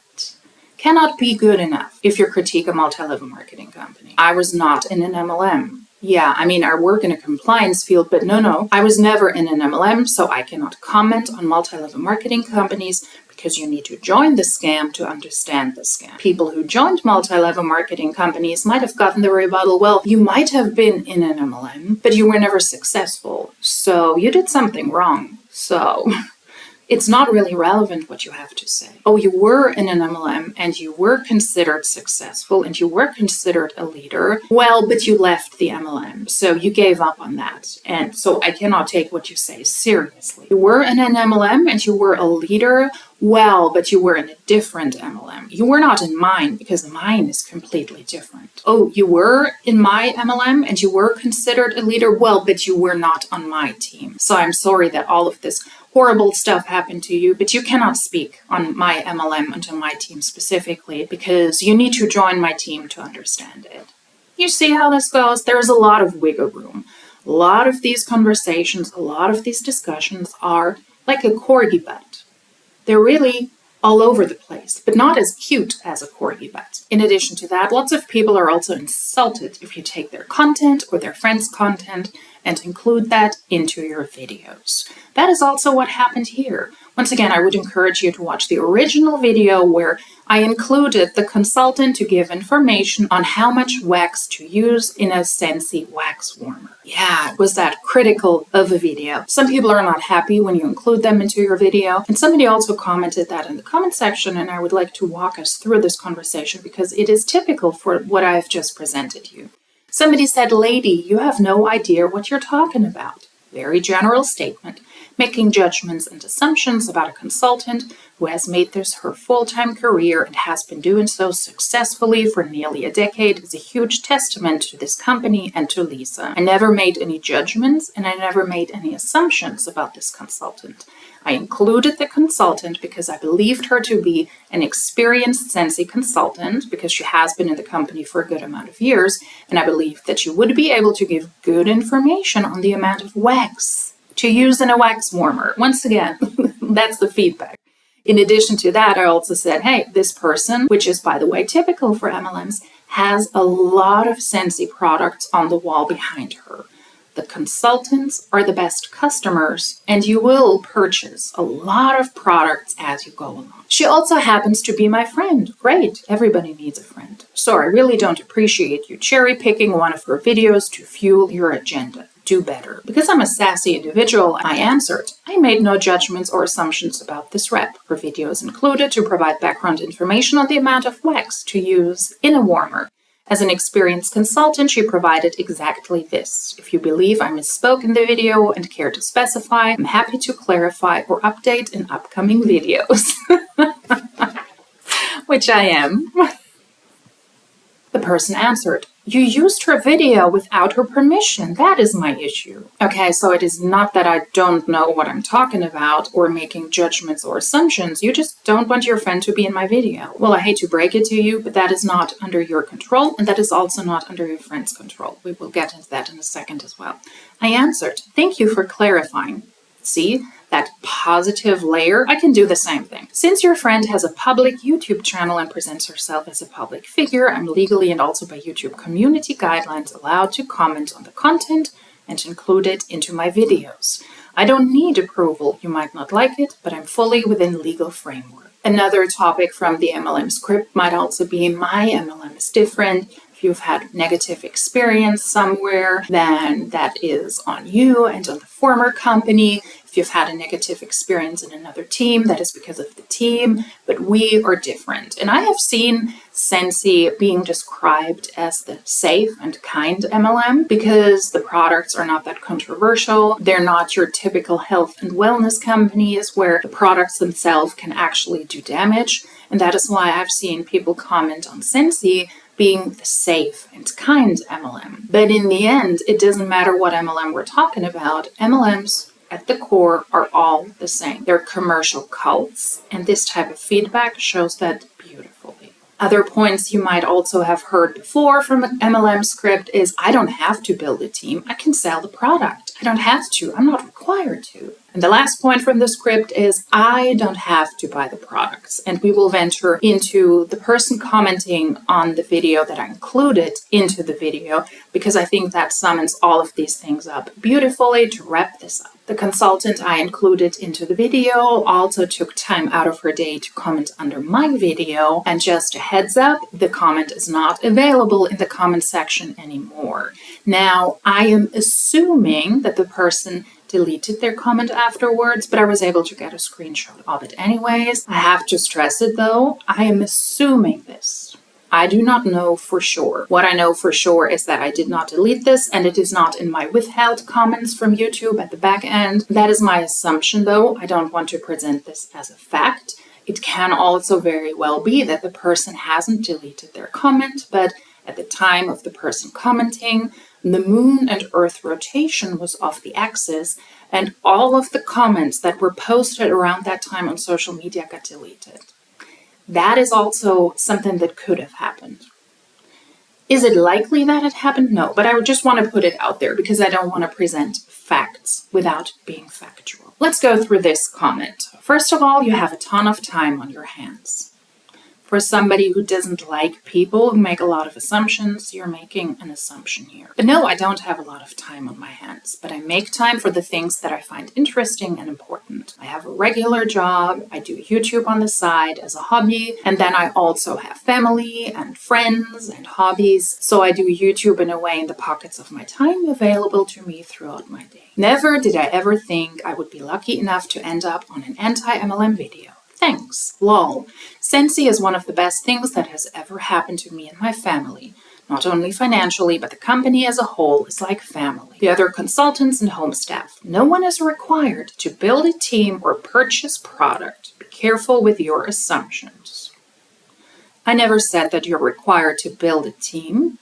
cannot be good enough if you critique a multi-level marketing company. I was not in an MLM. Yeah, I mean, I work in a compliance field, but no, I was never in an MLM, so I cannot comment on multi-level marketing companies because you need to join the scam to understand the scam. People who joined multi-level marketing companies might have gotten the rebuttal, well, you might have been in an MLM, but you were never successful, so you did something wrong. So it's not really relevant what you have to say. Oh, you were in an MLM and you were considered successful and you were considered a leader. Well, but you left the MLM, so you gave up on that. And so I cannot take what you say seriously. You were in an MLM and you were a leader. Well, but you were in a different MLM. You were not in mine because mine is completely different. Oh, you were in my MLM and you were considered a leader. Well, but you were not on my team. So I'm sorry that all of this horrible stuff happened to you, but you cannot speak on my MLM and on my team specifically because you need to join my team to understand it. You see how this goes? There's a lot of wiggle room. A lot of these conversations, a lot of these discussions are like a corgi butt. They're really all over the place, but not as cute as a corgi butt. In addition to that, lots of people are also insulted if you take their content or their friends' content and include that into your videos. That is also what happened here. Once again, I would encourage you to watch the original video where I included the consultant to give information on how much wax to use in a Scentsy wax warmer. Yeah, it was that critical of a video. Some people are not happy when you include them into your video, and somebody also commented that in the comment section, and I would like to walk us through this conversation because it is typical for what I've just presented you. Somebody said, "Lady, you have no idea what you're talking about." Very general statement. Making judgments and assumptions about a consultant who has made this her full-time career and has been doing so successfully for nearly a decade is a huge testament to this company and to Lisa. I never made any judgments and I never made any assumptions about this consultant. I included the consultant because I believed her to be an experienced Scentsy consultant because she has been in the company for a good amount of years, and I believed that she would be able to give good information on the amount of wax to use in a wax warmer. Once again, that's the feedback. In addition to that, I also said, hey, this person, which is, by the way, typical for MLMs, has a lot of Scentsy products on the wall behind her. The consultants are the best customers, and you will purchase a lot of products as you go along. She also happens to be my friend. Great, everybody needs a friend. So I really don't appreciate you cherry picking one of her videos to fuel your agenda. Do better. Because I'm a sassy individual, I answered. I made no judgments or assumptions about this rep. Her video is included to provide background information on the amount of wax to use in a warmer. As an experienced consultant, she provided exactly this. If you believe I misspoke in the video and care to specify, I'm happy to clarify or update in upcoming videos. Which I am. The person answered, "You used her video without her permission. That is my issue." Okay, so it is not that I don't know what I'm talking about or making judgments or assumptions. You just don't want your friend to be in my video. Well, I hate to break it to you, but that is not under your control, and that is also not under your friend's control. We will get into that in a second as well. I answered, "Thank you for clarifying." See? That positive layer, I can do the same thing. Since your friend has a public YouTube channel and presents herself as a public figure, I'm legally and also by YouTube community guidelines allowed to comment on the content and include it into my videos. I don't need approval. You might not like it, but I'm fully within legal framework. Another topic from the MLM script might also be my MLM is different. If you've had negative experience somewhere, then that is on you and on the former company. If you've had a negative experience in another team, that is because of the team, but we are different. And I have seen Scentsy being described as the safe and kind MLM because the products are not that controversial. They're not your typical health and wellness companies where the products themselves can actually do damage. And that is why I've seen people comment on Scentsy being the safe and kind MLM. But in the end, it doesn't matter what MLM we're talking about. MLMs at the core are all the same. They're commercial cults, and this type of feedback shows that beautifully. Other points you might also have heard before from an MLM script is, I don't have to build a team. I can sell the product. I don't have to. I'm not required to. And the last point from the script is, I don't have to buy the products. And we will venture into the person commenting on the video that I included into the video, because I think that summons all of these things up beautifully to wrap this up. The consultant I included into the video also took time out of her day to comment under my video. And just a heads up, the comment is not available in the comment section anymore. Now, I am assuming that the person deleted their comment afterwards, but I was able to get a screenshot of it anyways. I have to stress it though, I am assuming this. I do not know for sure. What I know for sure is that I did not delete this, and it is not in my withheld comments from YouTube at the back end. That is my assumption though. I don't want to present this as a fact. It can also very well be that the person hasn't deleted their comment, but at the time of the person commenting, the moon and earth rotation was off the axis, and all of the comments that were posted around that time on social media got deleted. That is also something that could have happened. Is it likely that it happened? No, but I would just want to put it out there because I don't want to present facts without being factual. Let's go through this comment. First of all, you have a ton of time on your hands. For somebody who doesn't like people who make a lot of assumptions, you're making an assumption here. But no, I don't have a lot of time on my hands, but I make time for the things that I find interesting and important. I have a regular job, I do YouTube on the side as a hobby, and then I also have family and friends and hobbies. So I do YouTube in a way in the pockets of my time available to me throughout my day. Never did I ever think I would be lucky enough to end up on an anti-MLM video. Thanks. Lol. Scentsy is one of the best things that has ever happened to me and my family. Not only financially, but the company as a whole is like family. The other consultants and home staff. No one is required to build a team or purchase product. Be careful with your assumptions. I never said that you're required to build a team.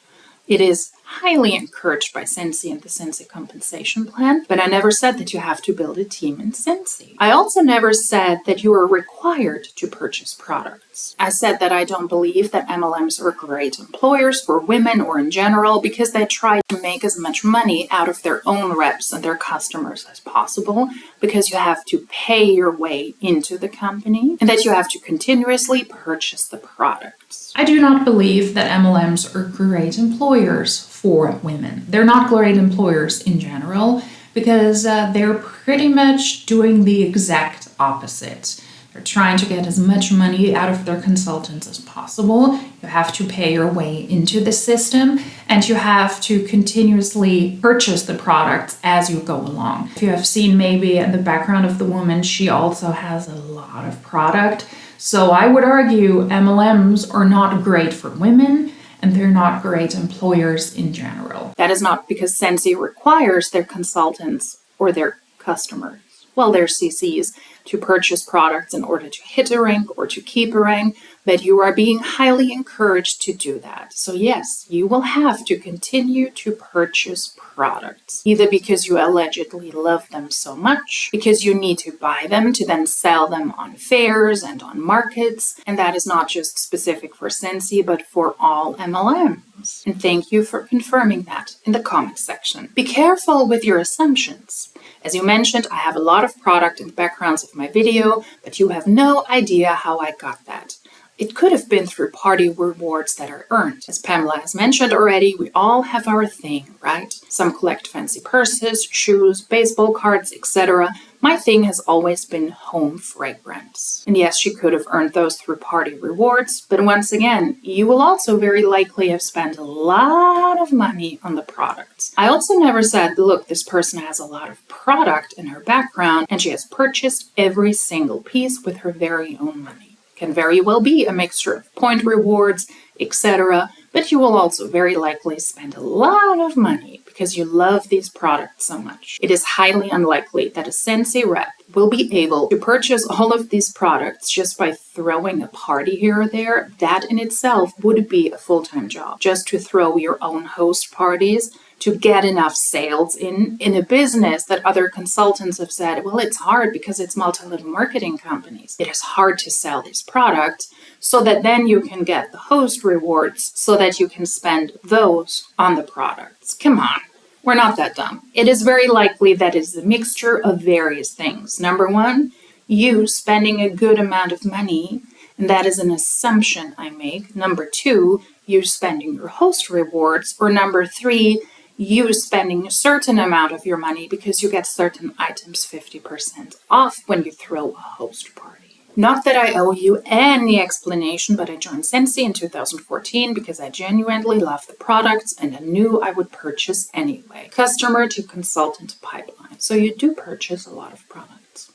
It is highly encouraged by Scentsy and the Scentsy compensation plan, but I never said that you have to build a team in Scentsy. I also never said that you are required to purchase products. I said that I don't believe that MLMs are great employers for women or in general because they try to make as much money out of their own reps and their customers as possible because you have to pay your way into the company and that you have to continuously purchase the products. I do not believe that MLMs are great employers for women. They're not great employers in general because they're pretty much doing the exact opposite. They're trying to get as much money out of their consultants as possible. You have to pay your way into the system and you have to continuously purchase the products as you go along. If you have seen maybe in the background of the woman, she also has a lot of product. So I would argue MLMs are not great for women and they're not great employers in general. That is not because Scentsy requires their consultants or their customers, well, their CCs, to purchase products in order to hit a rank or to keep a rank, but you are being highly encouraged to do that. So yes, you will have to continue to purchase products, either because you allegedly love them so much, because you need to buy them to then sell them on fairs and on markets, and that is not just specific for Scentsy, but for all MLMs. And thank you for confirming that in the comment section. Be careful with your assumptions. As you mentioned, I have a lot of product in the backgrounds of my video, but you have no idea how I got that. It could have been through party rewards that are earned. As Pamela has mentioned already, we all have our thing, right? Some collect fancy purses, shoes, baseball cards, etc. My thing has always been home fragrance. And yes, she could have earned those through party rewards, but once again, you will also very likely have spent a lot of money on the products. I also never said, look, this person has a lot of product in her background and she has purchased every single piece with her very own money. Can very well be a mixture of point rewards, etc., but you will also very likely spend a lot of money because you love these products so much. It is highly unlikely that a Scentsy rep will be able to purchase all of these products just by throwing a party here or there. That in itself would be a full-time job, just to throw your own host parties to get enough sales in a business that other consultants have said, well, it's hard because it's multi-level marketing companies. It is hard to sell these products so that then you can get the host rewards so that you can spend those on the products. Come on, we're not that dumb. It is very likely that it is a mixture of various things. Number one, you spending a good amount of money, and that is an assumption I make. Number two, you spending your host rewards, or number three, you spending a certain amount of your money because you get certain items 50% off when you throw a host party. Not that I owe you any explanation, but I joined Scentsy in 2014 because I genuinely love the products and I knew I would purchase anyway. Customer to consultant pipeline. So you do purchase a lot of products.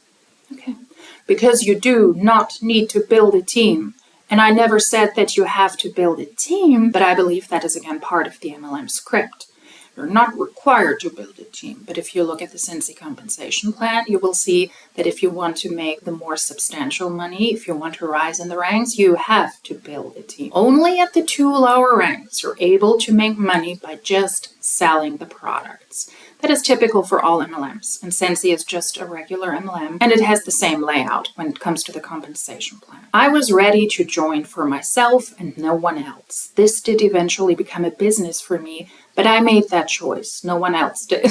Okay. Because you do not need to build a team. And I never said that you have to build a team, but I believe that is again part of the MLM script. You're not required to build a team, but if you look at the Scentsy compensation plan, you will see that if you want to make the more substantial money, if you want to rise in the ranks, you have to build a team. Only at the 2 lower ranks you're able to make money by just selling the products. That is typical for all MLMs, and Scentsy is just a regular MLM, and it has the same layout when it comes to the compensation plan. I was ready to join for myself and no one else. This did eventually become a business for me, but I made that choice. No one else did.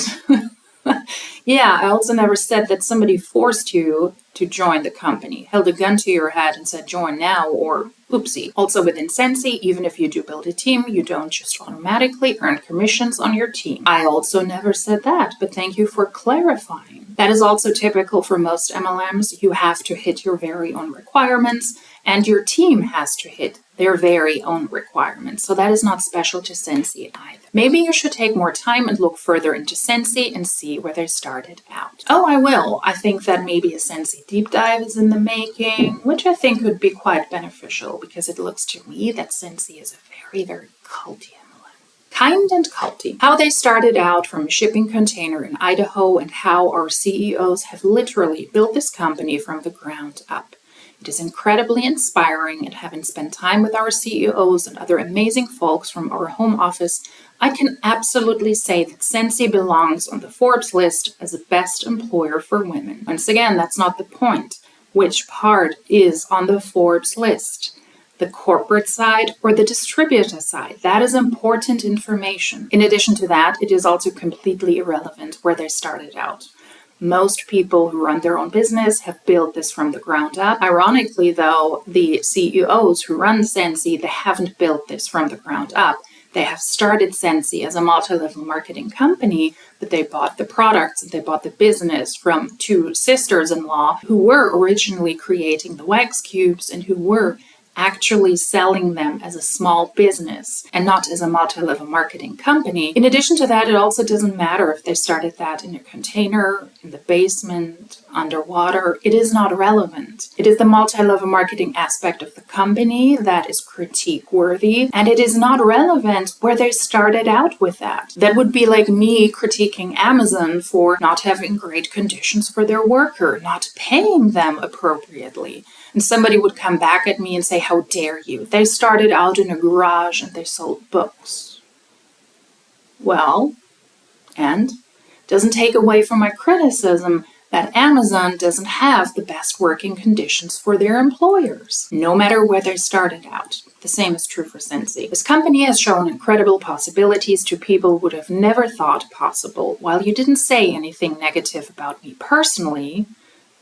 Yeah, I also never said that somebody forced you to join the company, held a gun to your head and said join now or oopsie. Also within Scentsy, even if you do build a team, you don't just automatically earn commissions on your team. I also never said that, but thank you for clarifying. That is also typical for most MLMs. You have to hit your very own requirements and your team has to hit their very own requirements. So that is not special to Scentsy either. Maybe you should take more time and look further into Scentsy and see where they started out. Oh, I will. I think that maybe a Scentsy deep dive is in the making, which I think would be quite beneficial because it looks to me that Scentsy is a very, very culty MLM. Kind and culty. How they started out from a shipping container in Idaho and how our CEOs have literally built this company from the ground up. It is incredibly inspiring, and having spent time with our CEOs and other amazing folks from our home office, I can absolutely say that Scentsy belongs on the Forbes list as a best employer for women. Once again, that's not the point. Which part is on the Forbes list? The corporate side or the distributor side? That is important information. In addition to that, it is also completely irrelevant where they started out. Most people who run their own business have built this from the ground up. Ironically, though, the CEOs who run Scentsy, they haven't built this from the ground up. They have started Scentsy as a multi-level marketing company, but they bought the products, they bought the business from two sisters-in-law who were originally creating the wax cubes and who were actually selling them as a small business and not as a multi-level marketing company. In addition to that, it also doesn't matter if they started that in a container, in the basement, underwater. It is not relevant. It is the multi-level marketing aspect of the company that is critique worthy, and it is not relevant where they started out with that. That would be like me critiquing Amazon for not having great conditions for their worker, not paying them appropriately. And somebody would come back at me and say, how dare you? They started out in a garage and they sold books. Well, and doesn't take away from my criticism that Amazon doesn't have the best working conditions for their employers, no matter where they started out. The same is true for Scentsy. This company has shown incredible possibilities to people who would have never thought possible. While you didn't say anything negative about me personally,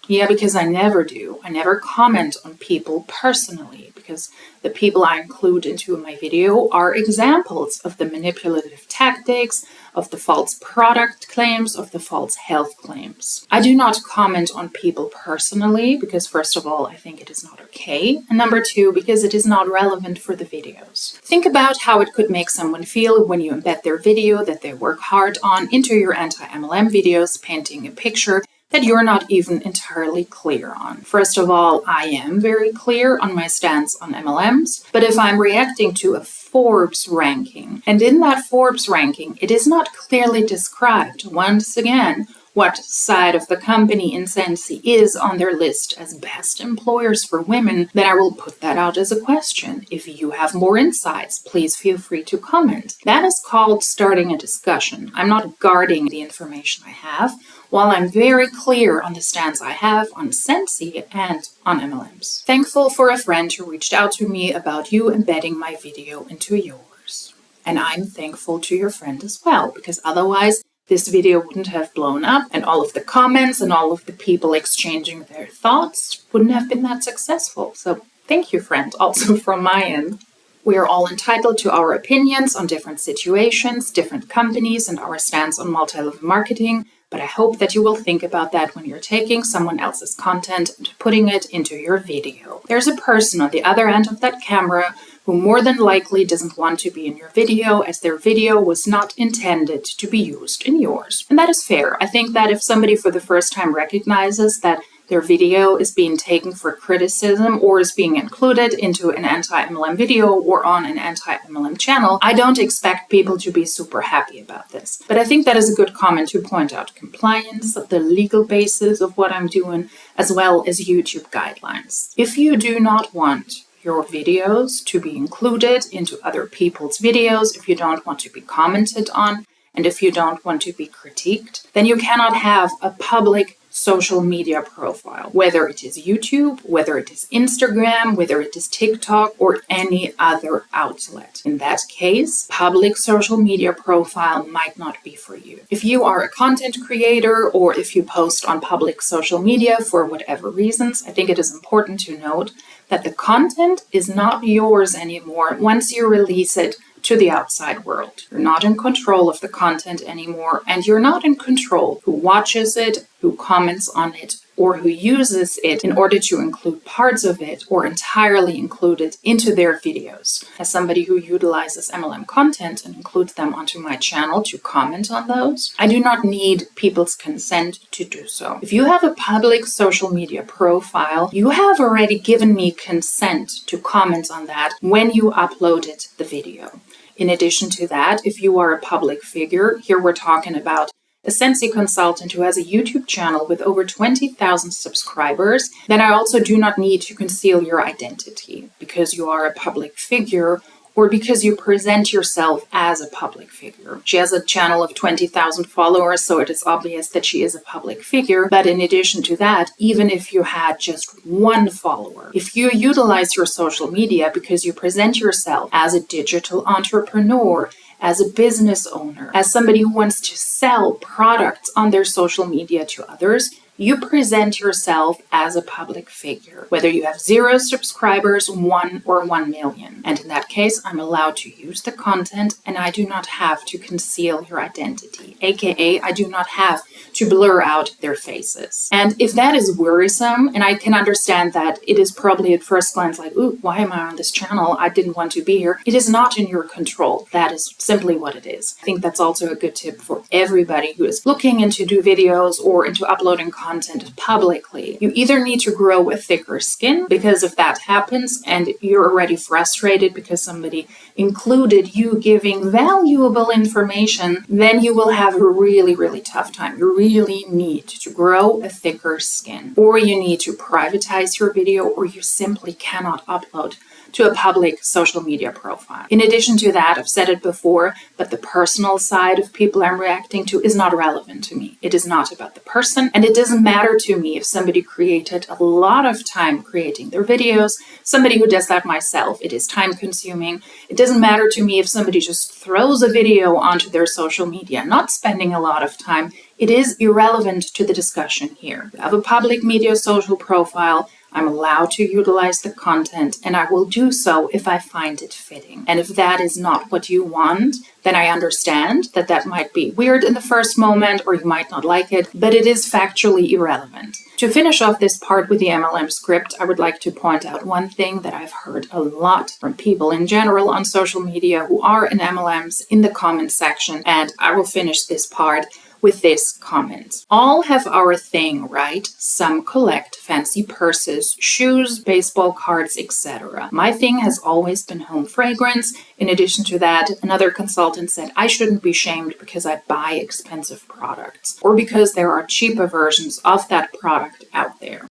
yeah, because I never do. I never comment on people personally because the people I include into my video are examples of the manipulative tactics, of the false product claims, of the false health claims. I do not comment on people personally because, first of all, I think it is not okay. And number two, because it is not relevant for the videos. Think about how it could make someone feel when you embed their video that they work hard on into your anti-MLM videos, painting a picture that you're not even entirely clear on. First of all, I am very clear on my stance on MLMs, but if I'm reacting to a Forbes ranking, and in that Forbes ranking, it is not clearly described, once again, what side of the company in Scentsy is on their list as best employers for women, then I will put that out as a question. If you have more insights, please feel free to comment. That is called starting a discussion. I'm not guarding the information I have, while I'm very clear on the stance I have on Scentsy and on MLMs. Thankful for a friend who reached out to me about you embedding my video into yours. And I'm thankful to your friend as well, because otherwise this video wouldn't have blown up and all of the comments and all of the people exchanging their thoughts wouldn't have been that successful. So thank you, friend, also from my end. We are all entitled to our opinions on different situations, different companies, and our stance on multi-level marketing. But I hope that you will think about that when you're taking someone else's content and putting it into your video. There's a person on the other end of that camera who more than likely doesn't want to be in your video as their video was not intended to be used in yours. And that is fair. I think that if somebody for the first time recognizes that their video is being taken for criticism or is being included into an anti-MLM video or on an anti-MLM channel, I don't expect people to be super happy about this. But I think that is a good comment to point out compliance, the legal basis of what I'm doing, as well as YouTube guidelines. If you do not want your videos to be included into other people's videos, if you don't want to be commented on, and if you don't want to be critiqued, then you cannot have a public social media profile, whether it is YouTube, whether it is Instagram, whether it is TikTok, or any other outlet. In that case, public social media profile might not be for you. If you are a content creator or if you post on public social media for whatever reasons, I think it is important to note that the content is not yours anymore once you release it to the outside world. You're not in control of the content anymore, and you're not in control who watches it, who comments on it, or who uses it in order to include parts of it or entirely include it into their videos. As somebody who utilizes MLM content and includes them onto my channel to comment on those, I do not need people's consent to do so. If you have a public social media profile, you have already given me consent to comment on that when you uploaded the video. In addition to that, if you are a public figure, here we're talking about a Scentsy consultant who has a YouTube channel with over 20,000 subscribers, then I also do not need to conceal your identity because you are a public figure or because you present yourself as a public figure. She has a channel of 20,000 followers, so it is obvious that she is a public figure. But in addition to that, even if you had just one follower, if you utilize your social media because you present yourself as a digital entrepreneur, as a business owner, as somebody who wants to sell products on their social media to others, you present yourself as a public figure, whether you have 0 subscribers, 1 or 1 million. And in that case, I'm allowed to use the content and I do not have to conceal your identity, aka I do not have to blur out their faces. And if that is worrisome, and I can understand that it is probably at first glance like, ooh, why am I on this channel? I didn't want to be here. It is not in your control. That is simply what it is. I think that's also a good tip for everybody who is looking into do videos or into uploading content publicly. You either need to grow a thicker skin, because if that happens and you're already frustrated because somebody included you giving valuable information, then you will have a really, really tough time. You really need to grow a thicker skin, or you need to privatize your video, or you simply cannot upload to a public social media profile. In addition to that, I've said it before, but the personal side of people I'm reacting to is not relevant to me. It is not about the person, and it doesn't matter to me if somebody created a lot of time creating their videos. Somebody who does that myself, it is time consuming. It doesn't matter to me if somebody just throws a video onto their social media, not spending a lot of time. It is irrelevant to the discussion here. You have a public media social profile. I'm allowed to utilize the content, and I will do so if I find it fitting. And if that is not what you want, then I understand that that might be weird in the first moment, or you might not like it, but it is factually irrelevant. To finish off this part with the MLM script, I would like to point out one thing that I've heard a lot from people in general on social media who are in MLMs in the comment section, and I will finish this part with this comment. All have our thing, right? Some collect fancy purses, shoes, baseball cards, etc. My thing has always been home fragrance. In addition to that, another consultant said I shouldn't be shamed because I buy expensive products or because there are cheaper versions of that product out there.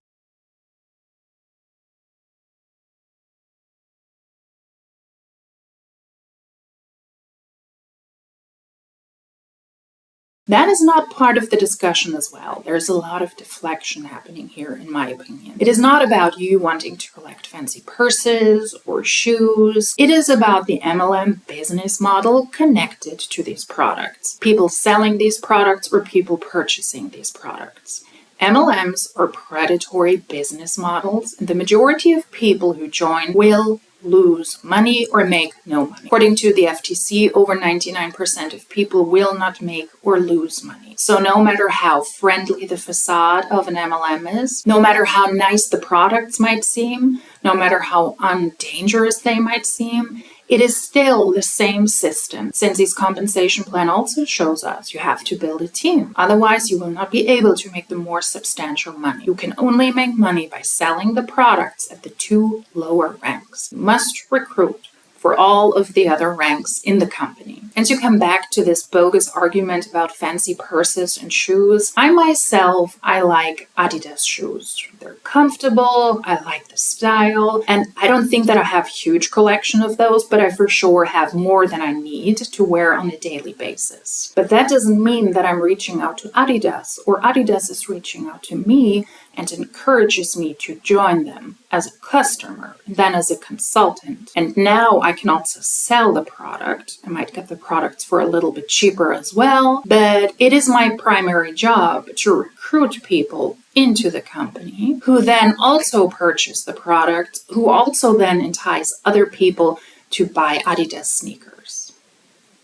That is not part of the discussion as well. There's a lot of deflection happening here, in my opinion. It is not about you wanting to collect fancy purses or shoes. It is about the MLM business model connected to these products. People selling these products or people purchasing these products. MLMs are predatory business models, and the majority of people who join will lose money or make no money. According to the FTC, over 99% of people will not make or lose money. So no matter how friendly the facade of an MLM is, no matter how nice the products might seem, no matter how undangerous they might seem, it is still the same system. Scentsy's compensation plan also shows us you have to build a team. Otherwise, you will not be able to make the more substantial money. You can only make money by selling the products at the 2 lower ranks. You must recruit for all of the other ranks in the company. And to come back to this bogus argument about fancy purses and shoes, I like Adidas shoes. They're comfortable, I like the style, and I don't think that I have a huge collection of those, but I for sure have more than I need to wear on a daily basis. But that doesn't mean that I'm reaching out to Adidas, or Adidas is reaching out to me and encourages me to join them as a customer, then as a consultant. And now I can also sell the product. I might get the products for a little bit cheaper as well, but it is my primary job to recruit people into the company who then also purchase the product, who also then entice other people to buy Adidas sneakers.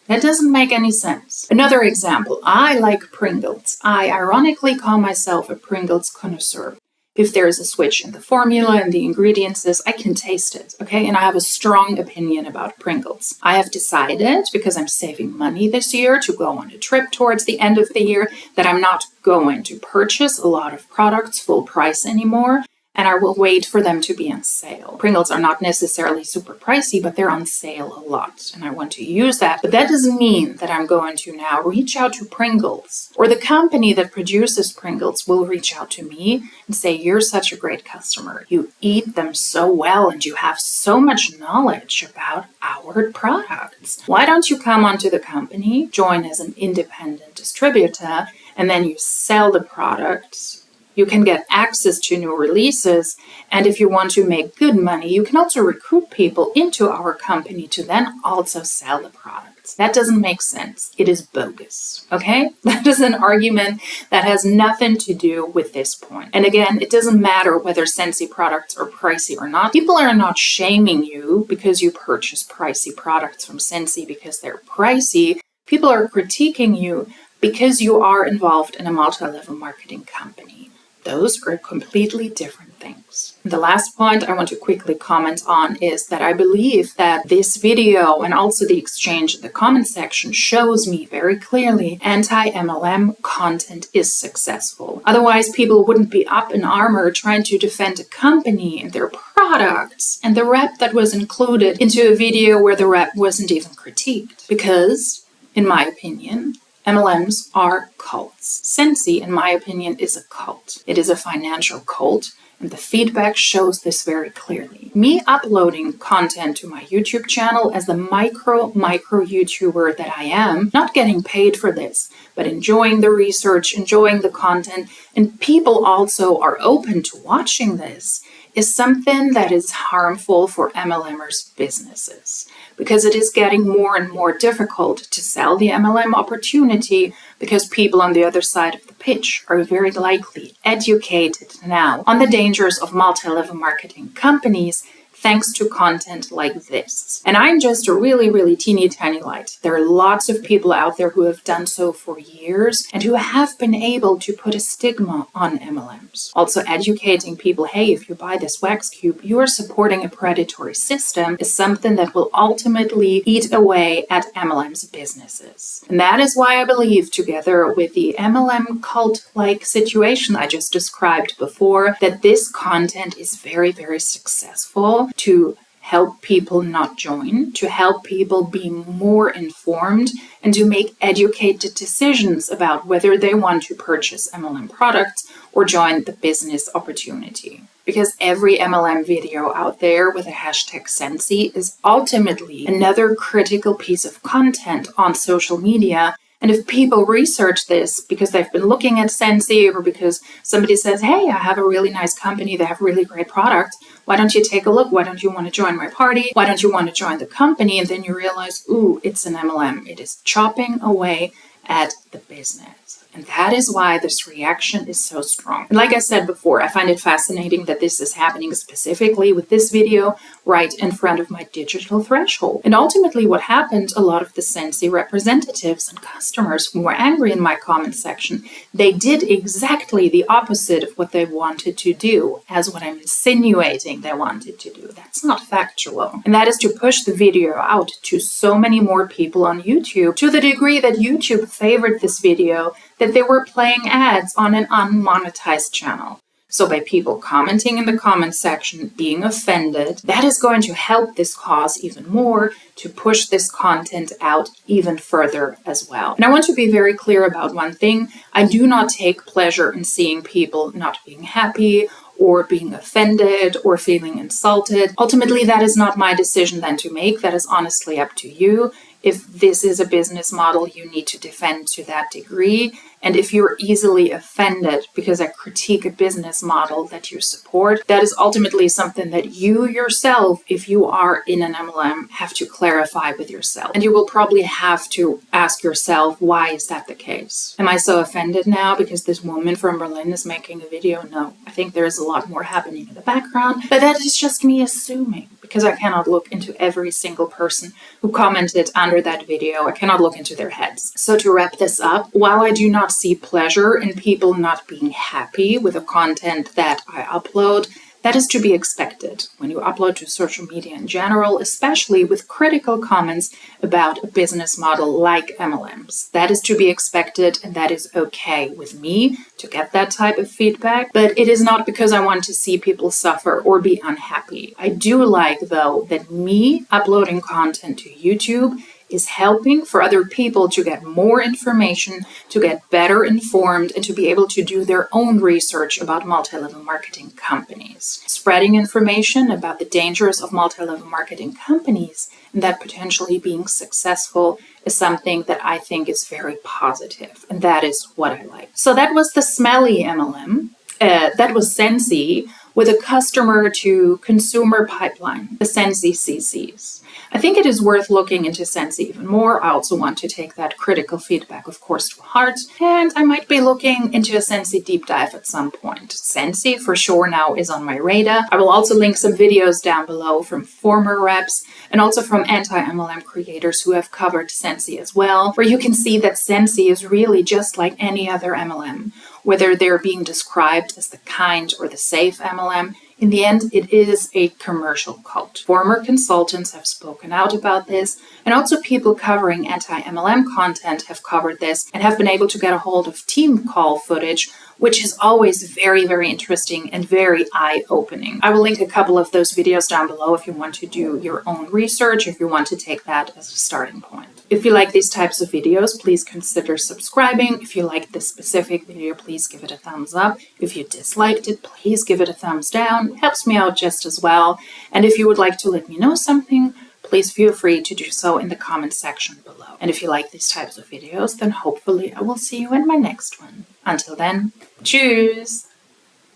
That doesn't make any sense. Another example, I like Pringles. I ironically call myself a Pringles connoisseur. If there is a switch in the formula and the ingredients, I can taste it, okay? And I have a strong opinion about Pringles. I have decided, because I'm saving money this year to go on a trip towards the end of the year, that I'm not going to purchase a lot of products full price anymore, and I will wait for them to be on sale. Pringles are not necessarily super pricey, but they're on sale a lot, and I want to use that. But that doesn't mean that I'm going to now reach out to Pringles, or the company that produces Pringles will reach out to me and say, you're such a great customer. You eat them so well, and you have so much knowledge about our products. Why don't you come onto the company, join as an independent distributor, and then you sell the products. You can get access to new releases, and if you want to make good money, you can also recruit people into our company to then also sell the products. That doesn't make sense. It is bogus, okay? That is an argument that has nothing to do with this point. And again, it doesn't matter whether Scentsy products are pricey or not. People are not shaming you because you purchase pricey products from Scentsy because they're pricey. People are critiquing you because you are involved in a multi-level marketing company. Those are completely different things. The last point I want to quickly comment on is that I believe that this video and also the exchange in the comment section shows me very clearly anti-MLM content is successful. Otherwise, people wouldn't be up in armor trying to defend a company and their products and the rep that was included into a video where the rep wasn't even critiqued. Because, in my opinion, MLMs are cults. Scentsy, in my opinion, is a cult. It is a financial cult, and the feedback shows this very clearly. Me uploading content to my YouTube channel as the micro YouTuber that I am, not getting paid for this, but enjoying the research, enjoying the content, and people also are open to watching this, is something that is harmful for MLMers' businesses. Because it is getting more and more difficult to sell the MLM opportunity because people on the other side of the pitch are very likely educated now on the dangers of multi-level marketing companies thanks to content like this. And I'm just a really, really teeny tiny light. There are lots of people out there who have done so for years and who have been able to put a stigma on MLMs. Also educating people, hey, if you buy this wax cube, you are supporting a predatory system is something that will ultimately eat away at MLM's businesses. And that is why I believe, together with the MLM cult-like situation I just described before, that this content is very, very successful to help people not join, to help people be more informed, and to make educated decisions about whether they want to purchase MLM products or join the business opportunity. Because every MLM video out there with a hashtag Scentsy is ultimately another critical piece of content on social media. And if people research this because they've been looking at Scentsy or because somebody says, hey, I have a really nice company, they have really great products, why don't you take a look? Why don't you want to join my party? Why don't you want to join the company? And then you realize, ooh, it's an MLM. It is chopping away at the business. And that is why this reaction is so strong. And like I said before, I find it fascinating that this is happening specifically with this video right in front of my digital threshold. And ultimately what happened, a lot of the Scentsy representatives and customers who were angry in my comment section, they did exactly the opposite of what they wanted to do, as what I'm insinuating they wanted to do. That's not factual. And that is to push the video out to so many more people on YouTube, to the degree that YouTube favored this video, that they were playing ads on an unmonetized channel. So by people commenting in the comment section, being offended, that is going to help this cause even more, to push this content out even further as well. And I want to be very clear about one thing. I do not take pleasure in seeing people not being happy or being offended or feeling insulted. Ultimately, that is not my decision then to make. That is honestly up to you. If this is a business model you need to defend to that degree, and if you're easily offended because I critique a business model that you support, that is ultimately something that you yourself, if you are in an MLM, have to clarify with yourself. And you will probably have to ask yourself, why is that the case? Am I so offended now because this woman from Berlin is making a video? No, I think there is a lot more happening in the background, but that is just me assuming, because I cannot look into every single person who commented under that video. I cannot look into their heads. So to wrap this up, while I do not see pleasure in people not being happy with the content that I upload, that is to be expected when you upload to social media in general, especially with critical comments about a business model like MLMs. That is to be expected, and that is okay with me to get that type of feedback. But it is not because I want to see people suffer or be unhappy. I do like, though, that me uploading content to YouTube is helping for other people to get more information, to get better informed, and to be able to do their own research about multi-level marketing companies. Spreading information about the dangers of multi-level marketing companies and that potentially being successful is something that I think is very positive, and that is what I like. So that was the smelly MLM. That was Scentsy with a customer to consumer pipeline, the Scentsy CCs. I think it is worth looking into Scentsy even more. I also want to take that critical feedback, of course, to heart, and I might be looking into a Scentsy deep dive at some point. Scentsy, for sure, now is on my radar. I will also link some videos down below from former reps and also from anti-MLM creators who have covered Scentsy as well, where you can see that Scentsy is really just like any other MLM. Whether they're being described as the kind or the safe MLM, in the end, it is a commercial cult. Former consultants have spoken out about this, and also people covering anti-MLM content have covered this and have been able to get a hold of team call footage, which is always very, very interesting and very eye-opening. I will link a couple of those videos down below if you want to do your own research, if you want to take that as a starting point. If you like these types of videos, please consider subscribing. If you like this specific video, please give it a thumbs up. If you disliked it, please give it a thumbs down. It helps me out just as well. And if you would like to let me know something, please feel free to do so in the comment section below. And if you like these types of videos, then hopefully I will see you in my next one. Until then, tschüss!